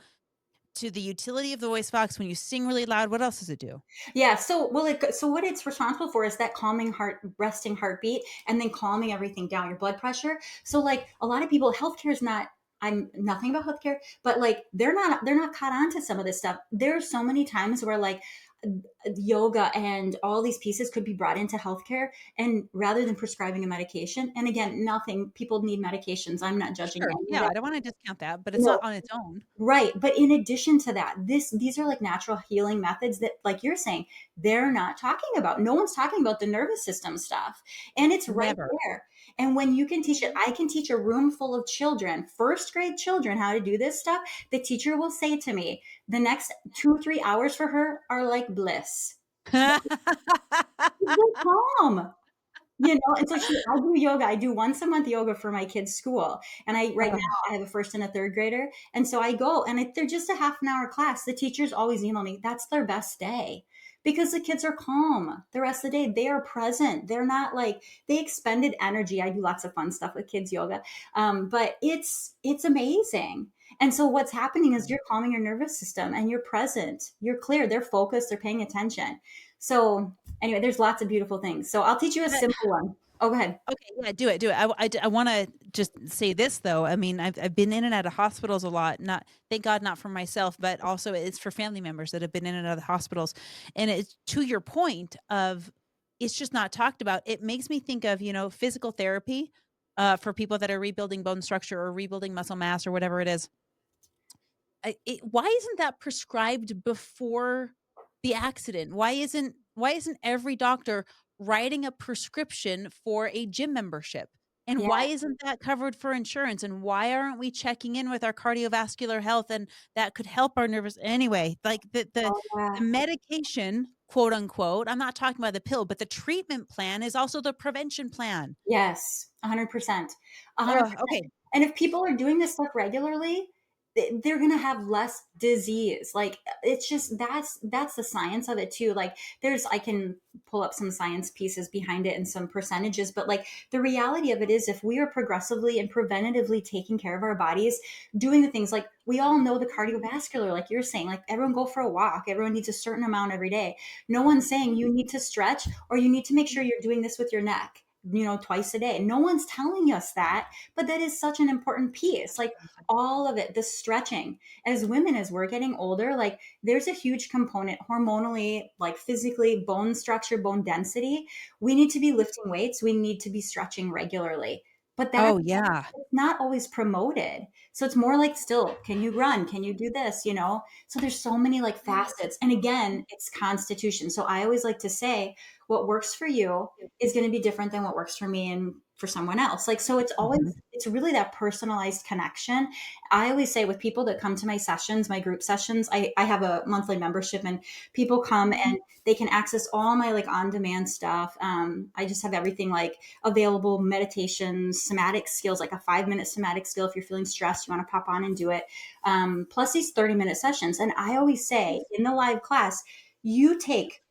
the utility of the voice box when you sing really loud. What else does it do? Yeah. So what it's responsible for is that calming resting heartbeat, and then calming everything down, your blood pressure. So like a lot of people, healthcare is not I'm nothing about healthcare, but like they're not caught on to some of this stuff. There's so many times where like yoga and all these pieces could be brought into healthcare, and rather than prescribing a medication. And again, nothing, people need medications. I'm not judging Sure. any of Yeah, that. I don't want to discount that, but it's No, not on its own. right. But in addition to that, these are like natural healing methods that, like you're saying, they're not talking about. No one's talking about the nervous system stuff. And it's right Never. there. And when you can teach it, I can teach a room full of children, first grade children, how to do this stuff. The teacher will say to me, the next 2 or 3 hours for her are like bliss. They're calm. And so I do yoga. I do once a month yoga for my kids' school. And right now I have a first and a third grader. And so I go, and they're just a half an hour class. The teachers always email me, that's their best day, because the kids are calm the rest of the day. They are present. They're not like, they expended energy. I do lots of fun stuff with kids yoga. But it's amazing. And so what's happening is you're calming your nervous system, and you're present. You're clear. They're focused. They're paying attention. So anyway, there's lots of beautiful things. So I'll teach you a simple one. Oh, go ahead. Okay, yeah, do it. I want to just say this though. I mean, I've been in and out of hospitals a lot. Not, thank God, not for myself, but also it's for family members that have been in and out of the hospitals. And it's to your point of, it's just not talked about. It makes me think of, physical therapy for people that are rebuilding bone structure or rebuilding muscle mass or whatever it is. Why isn't that prescribed before the accident? Why isn't every doctor writing a prescription for a gym membership? And Yeah. why isn't that covered for insurance? And why aren't we checking in with our cardiovascular health? And that could help our nervous anyway. Like the Oh, yeah. medication, quote unquote. I'm not talking about the pill, but the treatment plan is also the prevention plan. Yes. 100%. 100%. Okay. And if people are doing this stuff regularly, they're going to have less disease. Like, it's just, that's the science of it too. Like, I can pull up some science pieces behind it and some percentages, but like the reality of it is, if we are progressively and preventatively taking care of our bodies, doing the things like, we all know the cardiovascular, like you're saying, like everyone go for a walk, everyone needs a certain amount every day. No one's saying you need to stretch or you need to make sure you're doing this with your neck, twice a day. No one's telling us that, but that is such an important piece. Like all of it, the stretching. As women, as we're getting older, like there's a huge component hormonally, like physically, bone structure, bone density. We need to be lifting weights. We need to be stretching regularly. But that's Oh yeah. not always promoted. So it's more like, still, can you run? Can you do this? So there's so many like facets. And again, it's constitution. So I always like to say, what works for you is going to be different than what works for me and for someone else. Like, so it's always, it's really that personalized connection. I always say with people that come to my sessions, my group sessions, I have a monthly membership, and people come and they can access all my like on-demand stuff. I just have everything like available, meditations, somatic skills, like a 5-minute somatic skill. If you're feeling stressed, you want to pop on and do it. Plus these 30-minute sessions. And I always say in the live class,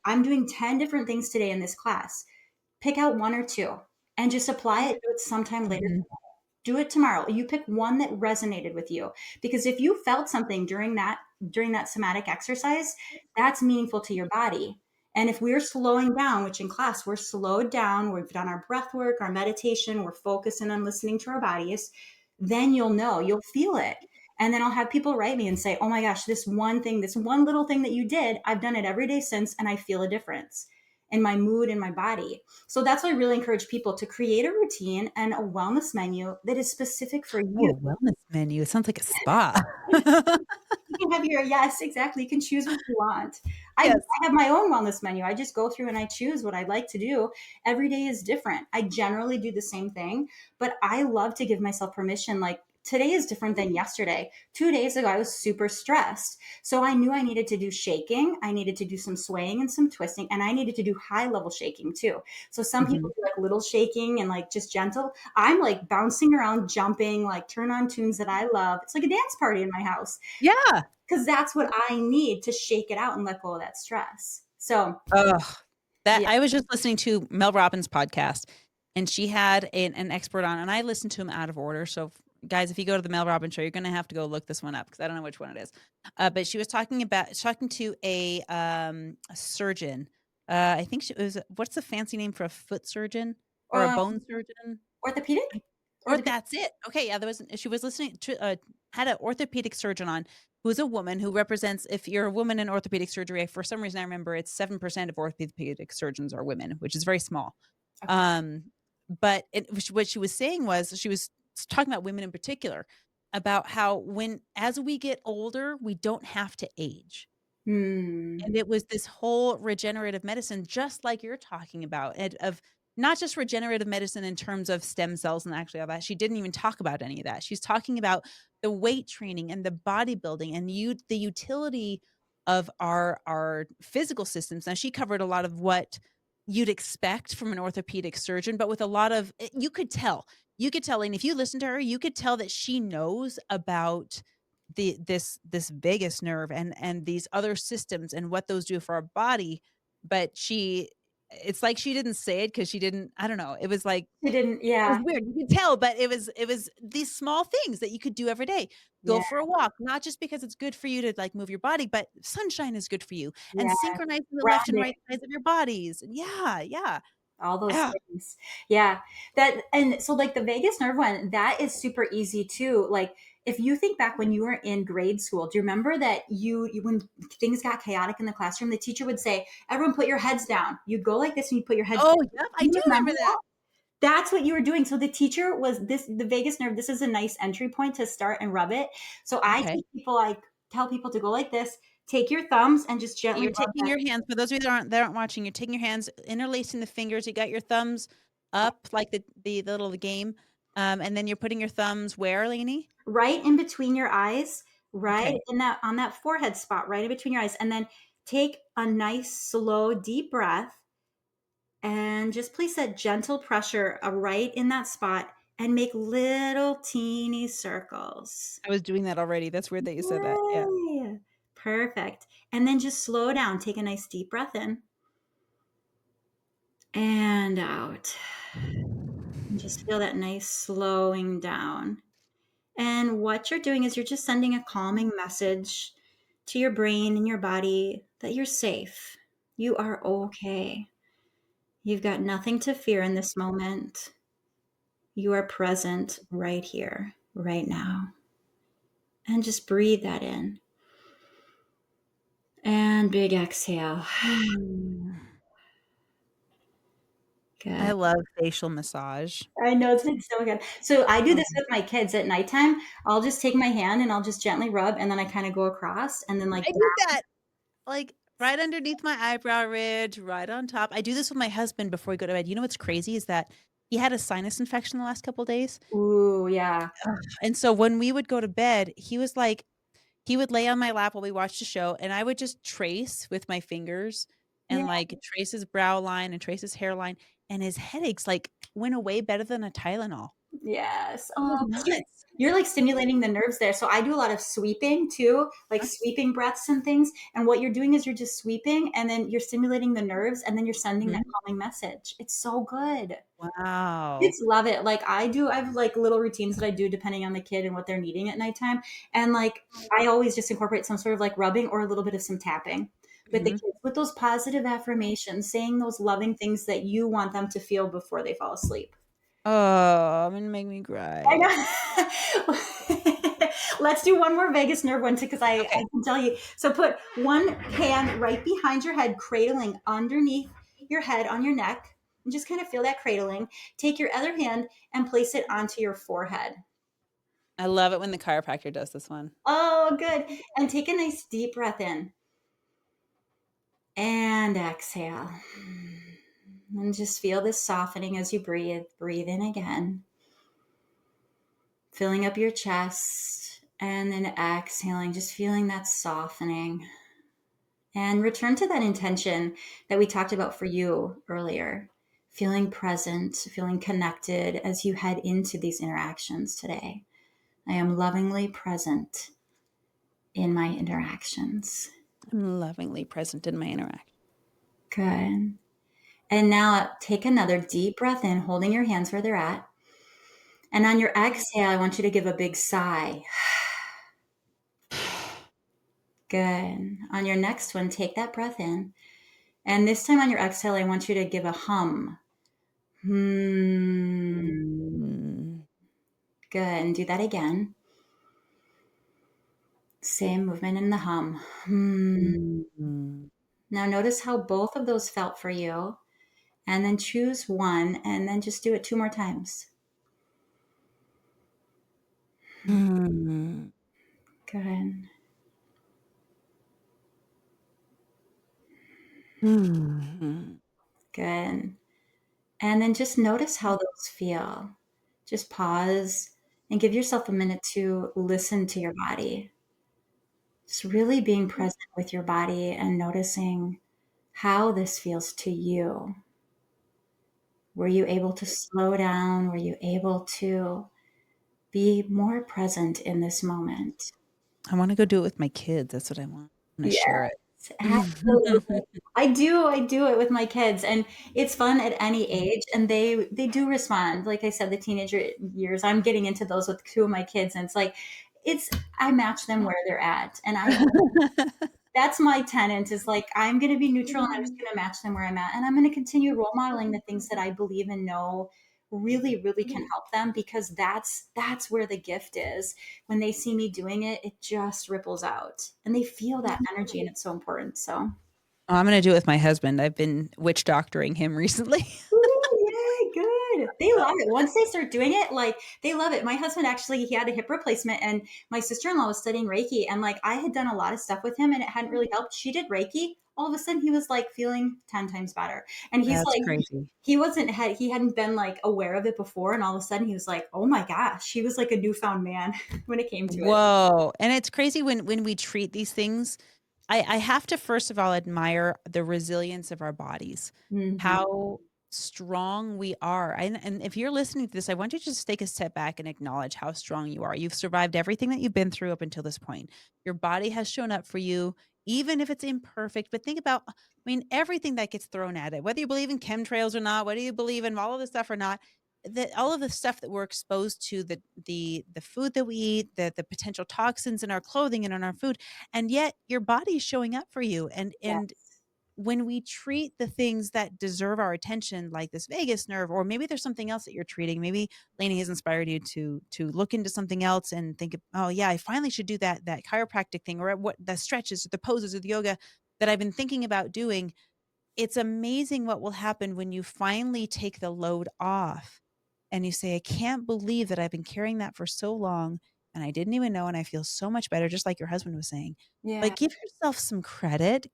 I'm doing 10 different things today in this class. Pick out one or two and just apply it. Do it sometime later. Do it tomorrow. You pick one that resonated with you, because if you felt something during that somatic exercise, that's meaningful to your body. And if we're slowing down, which in class we're slowed down, we've done our breath work, our meditation, we're focusing on listening to our bodies, then you'll feel it. And then I'll have people write me and say, oh my gosh, this one little thing that you did, I've done it every day since, and I feel a difference in my mood and my body. So that's why I really encourage people to create a routine and a wellness menu that is specific for Oh, you. a wellness menu. It sounds like a spa. You can have yes, exactly. You can choose what you want. Yes. I have my own wellness menu. I just go through and I choose what I'd like to do. Every day is different. I generally do the same thing, but I love to give myself permission. Like, today is different than yesterday. 2 days ago, I was super stressed. So I knew I needed to do shaking. I needed to do some swaying and some twisting, and I needed to do high level shaking too. So some people do like little shaking and like just gentle. I'm like bouncing around, jumping, like turn on tunes that I love. It's like a dance party in my house. Yeah. Because that's what I need to shake it out and let go of that stress. So that yeah. I was just listening to Mel Robbins' podcast, and she had an expert on, and I listened to him out of order. So guys, if you go to the Mel Robbins show, you're going to have to go look this one up, because I don't know which one it is. But she was talking to a surgeon. I think it was, what's the fancy name for a foot surgeon or a bone surgeon? Orthopedic? Or that's it. Okay, yeah, she was listening to had an orthopedic surgeon on who's a woman who represents if you're a woman in orthopedic surgery, for some reason I remember it's 7% of orthopedic surgeons are women, which is very small. Okay. But what she was saying was she was talking about women in particular about how as we get older, we don't have to age. Hmm. And it was this whole regenerative medicine, just like you're talking about, and of not just regenerative medicine in terms of stem cells and actually all that. She didn't even talk about any of that. She's talking about the weight training and the bodybuilding and the utility of our physical systems. Now, she covered a lot of what you'd expect from an orthopedic surgeon, but with a lot of you could tell, and if you listen to her, you could tell that she knows about this vagus nerve and these other systems and what those do for our body, but it's like she didn't say it because she didn't. I don't know. It was like She didn't. it was Yeah. weird. You could tell, but it was these small things that you could do every day. Go Yeah. for a walk, not just because it's good for you to like move your body, but sunshine is good for you and Yeah. synchronizing the left and Grounding. right sides of your bodies. Yeah, yeah. All those Yeah. things. Yeah. That, and so like the vagus nerve one, that is super easy too. Like if you think back when you were in grade school, do you remember that you when things got chaotic in the classroom, the teacher would say, everyone put your heads down. You'd go like this and you put your heads Oh, down. yep. I You do remember remember that. that? That's what you were doing. So the teacher was the vagus nerve. This is a nice entry point to start and rub it. So Okay. I tell people to go like this, take your thumbs and just gently You're rub taking that. your hands for those of you that aren't watching, you're taking your hands, interlacing the fingers, you got your thumbs up like the little game, and then you're putting your thumbs where, Lainey? Right in between your eyes, right Okay. in that on that forehead spot, right in between your eyes. And then take a nice, slow, deep breath and just place that gentle pressure right in that spot and make little teeny circles. I was doing that already. That's weird that you said that. Yeah. Yay. Perfect. And then just slow down. Take a nice deep breath in and out. And just feel that nice slowing down. And what you're doing is you're just sending a calming message to your brain and your body that you're safe. You are okay. You've got nothing to fear in this moment. You are present right here, right now. And just breathe that in. And big exhale. I Good. love facial massage. I know it's been so good. So I do this with my kids at nighttime. I'll just take my hand and I'll just gently rub and then I kind of go across and then like I do that, like, right underneath my eyebrow ridge, right on top. I do this with my husband before we go to bed. You know what's crazy is that he had a sinus infection the last couple of days, ooh, yeah. and so when we would go to bed, he would lay on my lap while we watched the show, and I would just trace with my fingers Yeah. and, like, trace his brow line and trace his hairline, and his headaches, like, went away better than a Tylenol. Yes. It was Oh, 'cause nuts. you're like stimulating the nerves there. So I do a lot of sweeping too, like sweeping breaths and things. And what you're doing is you're just sweeping and then you're stimulating the nerves and then you're sending that Mhm. calming message. It's so good. Wow. Kids love it. Like I have like little routines that I do depending on the kid and what they're needing at nighttime. And like I always just incorporate some sort of like rubbing or a little bit of some tapping with the Mhm. kids with those positive affirmations, saying those loving things that you want them to feel before they fall asleep. Oh, I'm gonna make me cry. I know. Let's do one more vagus nerve one too, because I Okay. can tell you. So put one hand right behind your head, cradling underneath your head on your neck, and just kind of feel that cradling. Take your other hand and place it onto your forehead. I love it when the chiropractor does this one. Oh, good. And take a nice deep breath in and exhale. And just feel this softening as you breathe. Breathe in again. Filling up your chest and then exhaling, just feeling that softening. And return to that intention that we talked about for you earlier. Feeling present, feeling connected as you head into these interactions today. I am lovingly present in my interactions. I'm lovingly present in my interaction. Good. And now take another deep breath in, holding your hands where they're at. And on your exhale, I want you to give a big sigh. Good. On your next one, take that breath in. And this time on your exhale, I want you to give a hum. Hmm. Mm. Good. And do that again. Same movement in the hum. Mm. Now notice how both of those felt for you. And then choose one and then just do it 2 more times. Mm. Good. Mm. Good. And then just notice how those feel. Just pause and give yourself a minute to listen to your body. Just really being present with your body and noticing how this feels to you. Were you able to slow down? Were you able to be more present in this moment? I want to go do it with my kids. That's what I want. I want to Yes, share it. absolutely. I do it with my kids, and it's fun at any age, and they do respond. Like I said, the teenager years, I'm getting into those with 2 of my kids, and it's like it's I match them where they're at, and that's my tenet is like I'm going to be neutral and I'm just going to match them where I'm at, and I'm going to continue role modeling the things that I believe and know really really can help them, because that's where the gift is. When they see me doing it, it just ripples out and they feel that energy, and it's so important. So Oh, I'm going to do it with my husband. I've been witch doctoring him recently. ooh, yay, good. They love it. Once they start doing it, like they love it. My husband actually, he had a hip replacement, and my sister-in-law was studying Reiki, and like I had done a lot of stuff with him and it hadn't really helped. She did Reiki. All of a sudden he was like feeling 10 times better. And he's That's like, crazy. he hadn't been like aware of it before. And all of a sudden he was like, oh my gosh, he was like a newfound man when it came to it. Whoa. And it's crazy when we treat these things. I have to first of all admire the resilience of our bodies, Mhm. how strong we are. And if you're listening to this, I want you to just take a step back and acknowledge how strong you are. You've survived everything that you've been through up until this point. Your body has shown up for you, even if it's imperfect. But think about, I mean, everything that gets thrown at it, whether you believe in chemtrails or not, whether you believe in all of this stuff or not, that all of the stuff that we're exposed to, the food that we eat, the potential toxins in our clothing and in our food, and yet your body is showing up for you. And Yes. when we treat the things that deserve our attention, like this vagus nerve, or maybe there's something else that you're treating, maybe Laney has inspired you to look into something else and think, oh yeah, I finally should do that chiropractic thing, or what the stretches or the poses or the yoga that I've been thinking about doing. It's amazing what will happen when you finally take the load off and you say, I can't believe that I've been carrying that for so long and I didn't even know. And I feel so much better, just like your husband was saying. Yeah. But give yourself some credit.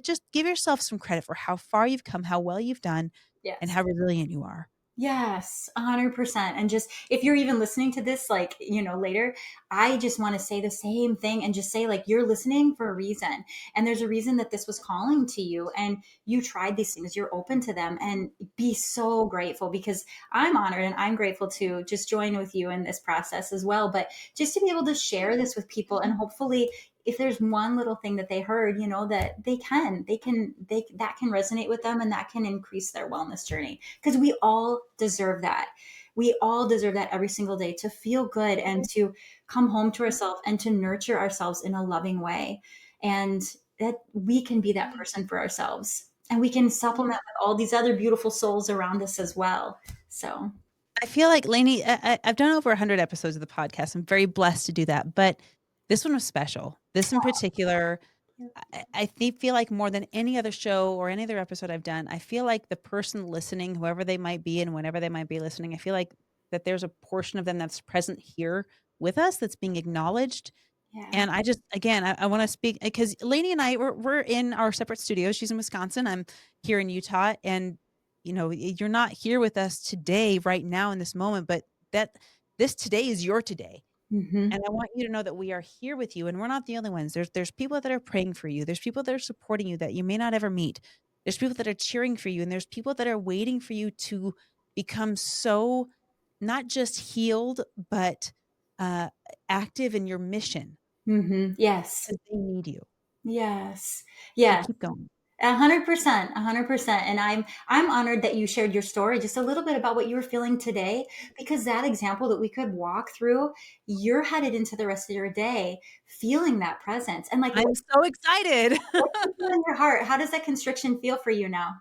Just give yourself some credit for how far you've come, how well you've done, and Yes. how resilient you are. Yes, 100%. And just if you're even listening to this, like, later, I just want to say the same thing and just say, like, you're listening for a reason. And there's a reason that this was calling to you. And you tried these things, you're open to them, and be so grateful, because I'm honored and I'm grateful to just join with you in this process as well. But just to be able to share this with people, and hopefully, if there's one little thing that they heard, that that can resonate with them, and that can increase their wellness journey, because we all deserve that. We all deserve that every single day, to feel good and to come home to ourselves and to nurture ourselves in a loving way. And that we can be that person for ourselves, and we can supplement with all these other beautiful souls around us as well. So, I feel like Lainey, I've done over 100 episodes of the podcast. I'm very blessed to do that. But this one was special. This in particular, feel like more than any other show or any other episode I've done, I feel like the person listening, whoever they might be and whenever they might be listening, I feel like that there's a portion of them that's present here with us that's being acknowledged. yeah. And I just, again, I want to speak because Lainey and I, we're in our separate studios. She's in Wisconsin. I'm here in Utah. And, you're not here with us today, right now in this moment, but that this today is your today. Hmm. And I want you to know that we are here with you, and we're not the only ones. There's people that are praying for you. There's people that are supporting you that you may not ever meet. There's people that are cheering for you, and there's people that are waiting for you to become so not just healed, but uh, active in your mission Hmm. Yes. because they need you. Yes. So Yeah. keep going. 100%, 100%. And I'm honored that you shared your story, just a little bit about what you were feeling today, because that example that we could walk through, you're headed into the rest of your day feeling that presence. And like, I'm so excited. what do you feel in your heart? How does that constriction feel for you now?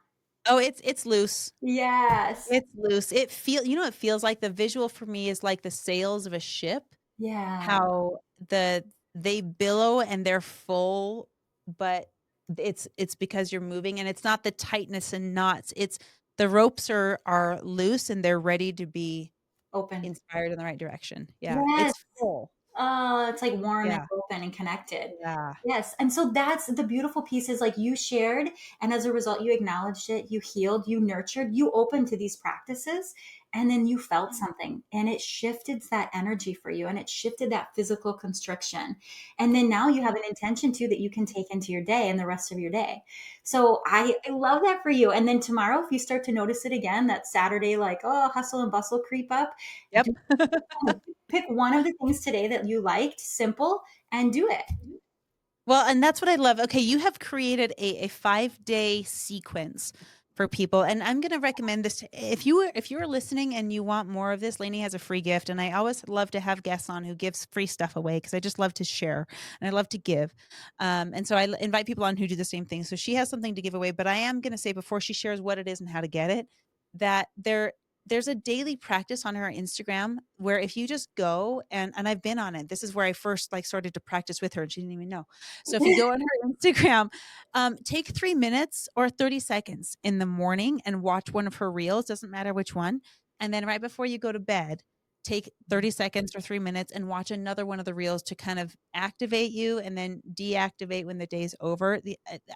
Oh, it's loose. Yes. It's loose. It feels like the visual for me is like the sails of a ship, Yeah. how they billow and they're full, but it's because you're moving and it's not the tightness and knots. It's the ropes are loose and they're ready to be Open. inspired in the right direction. Yeah, Yes. it's full. Oh, it's like warm and Yeah. open and connected. Yeah. Yes. And so that's the beautiful piece is like you shared, and as a result, you acknowledged it, you healed, you nurtured, you opened to these practices, and then you felt something and it shifted that energy for you and it shifted that physical constriction. And then now you have an intention too that you can take into your day and the rest of your day. So I love that for you. And then tomorrow, if you start to notice it again, that Saturday, like, oh, hustle and bustle creep up, Yep. pick one of the things today that you liked, simple, and do it. Well, and that's what I love. Okay, you have created a 5-day sequence for people, and I'm going to recommend this if you are listening and you want more of this. Laney has a free gift, and I always love to have guests on who gives free stuff away because I just love to share and I love to give. And so invite people on who do the same thing. So she has something to give away, but I am going to say before she shares what it is and how to get it, that there's a daily practice on her Instagram where if you just go and I've been on it. This is where I first like started to practice with her and she didn't even know. So if you go on her Instagram, take 3 minutes or 30 seconds in the morning and watch one of her reels, doesn't matter which one. And then right before you go to bed, take 30 seconds or 3 minutes and watch another one of the reels to kind of activate you and then deactivate when the day's over.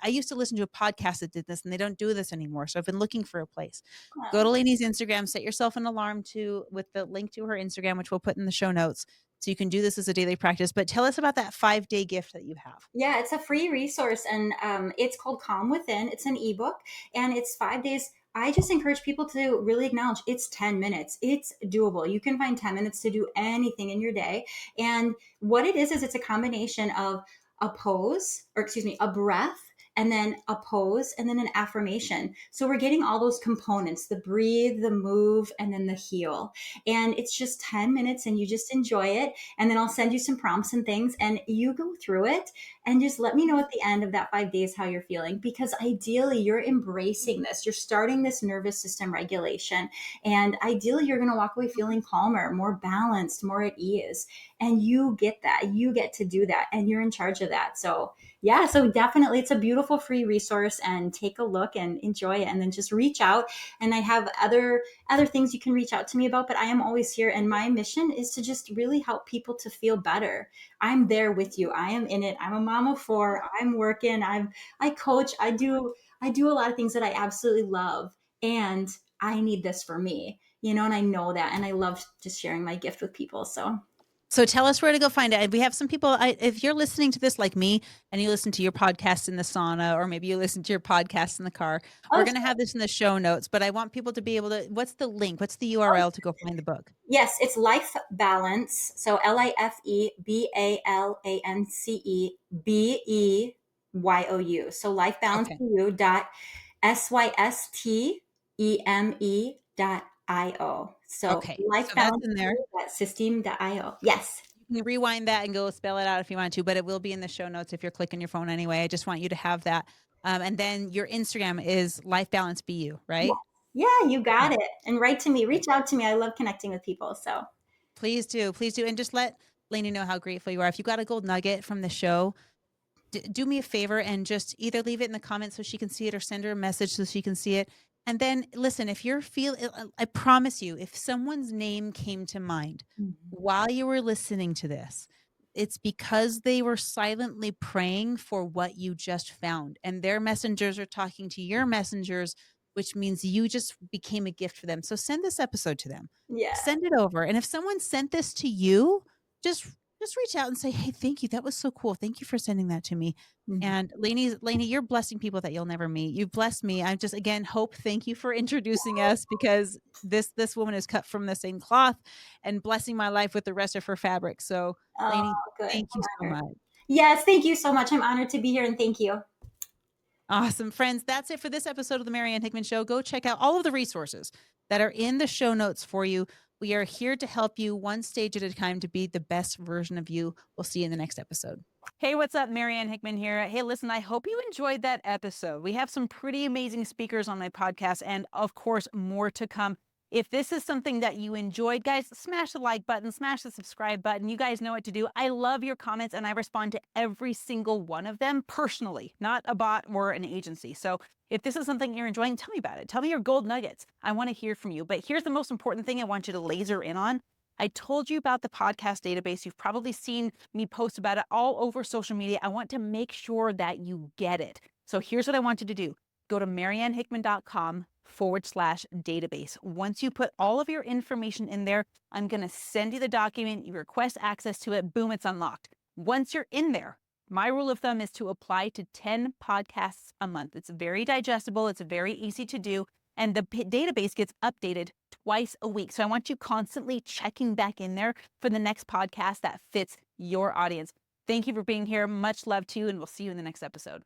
I used to listen to a podcast that did this and they don't do this anymore. So I've been looking for a place. Go to Laney's Instagram, set yourself an alarm with the link to her Instagram, which we'll put in the show notes. So you can do this as a daily practice. But tell us about that 5-day gift that you have. Yeah, it's a free resource and it's called Calm Within. It's an ebook and it's 5 days. I just encourage people to really acknowledge it's 10 minutes. It's doable. You can find 10 minutes to do anything in your day. And what it is it's a combination of a pose, or excuse me, a breath, and then a pose, and then an affirmation. So we're getting all those components, the breathe, the move, and then the heal. And it's just 10 minutes and you just enjoy it. And then I'll send you some prompts and things and you go through it and just let me know at the end of that 5 days how you're feeling, because ideally you're embracing this. You're starting this nervous system regulation. And ideally you're going to walk away feeling calmer, more balanced, more at ease. And you get that. You get to do that. And you're in charge of that. So yeah, so definitely it's a beautiful free resource and take a look and enjoy it and then just reach out. And I have other things you can reach out to me about, but I am always here. And my mission is to just really help people to feel better. I'm there with you. I am in it. I'm a mom of 4. I'm working. I coach. I do a lot of things that I absolutely love. And I need this for me, and I know that. And I love just sharing my gift with people. So tell us where to go find it. We have some people, if you're listening to this like me and you listen to your podcast in the sauna, or maybe you listen to your podcast in the car, we're going to have this in the show notes, but I want people to be able to, what's the link? What's the URL to go find the book? Yes, it's Life Balance. So LifeBalance So lifebalanceu.systeme.io. So Okay. Life So that's Balance in there. System.io. Yes. You can rewind that and go spell it out if you want to, but it will be in the show notes if you're clicking your phone anyway. I just want you to have that. And then your Instagram is Life Balance BU, right? Yeah, you got it. And write to me, reach out to me. I love connecting with people. So Please do. Please do. And just let Laney know how grateful you are. If you got a gold nugget from the show, do me a favor and just either leave it in the comments so she can see it or send her a message so she can see it. And then listen, if you're I promise you, if someone's name came to mind while you were listening to this, it's because they were silently praying for what you just found. And their messengers are talking to your messengers, which means you just became a gift for them. So send this episode to them. yeah. Send it over. And if someone sent this to you, just reach out and say, hey, thank you. That was so cool. Thank you for sending that to me. Mhm. And Laney, you're blessing people that you'll never meet. You've blessed me. I'm just, again, thank you for introducing us, because this woman is cut from the same cloth and blessing my life with the rest of her fabric. So Laney, Good. thank you so much. Yes, thank you so much. I'm honored to be here and thank you. Awesome. Friends, that's it for this episode of the Marianne Hickman Show. Go check out all of the resources that are in the show notes for you. We are here to help you one stage at a time to be the best version of you. We'll see you in the next episode. Hey, what's up? Marianne Hickman here. Hey, listen, I hope you enjoyed that episode. We have some pretty amazing speakers on my podcast, and of course, more to come. If this is something that you enjoyed, guys, smash the like button, smash the subscribe button. You guys know what to do. I love your comments, and I respond to every single one of them personally, not a bot or an agency. So if this is something you're enjoying, tell me about it. Tell me your gold nuggets. I want to hear from you. But here's the most important thing I want you to laser in on. I told you about the podcast database. You've probably seen me post about it all over social media. I want to make sure that you get it. So here's what I want you to do. Go to mariannehickman.com/database. Once you put all of your information in there, I'm going to send you the document. You request access to it. Boom, it's unlocked. Once you're in there, my rule of thumb is to apply to 10 podcasts a month. It's very digestible. It's very easy to do. And the database gets updated twice a week. So I want you constantly checking back in there for the next podcast that fits your audience. Thank you for being here. Much love to you, and we'll see you in the next episode.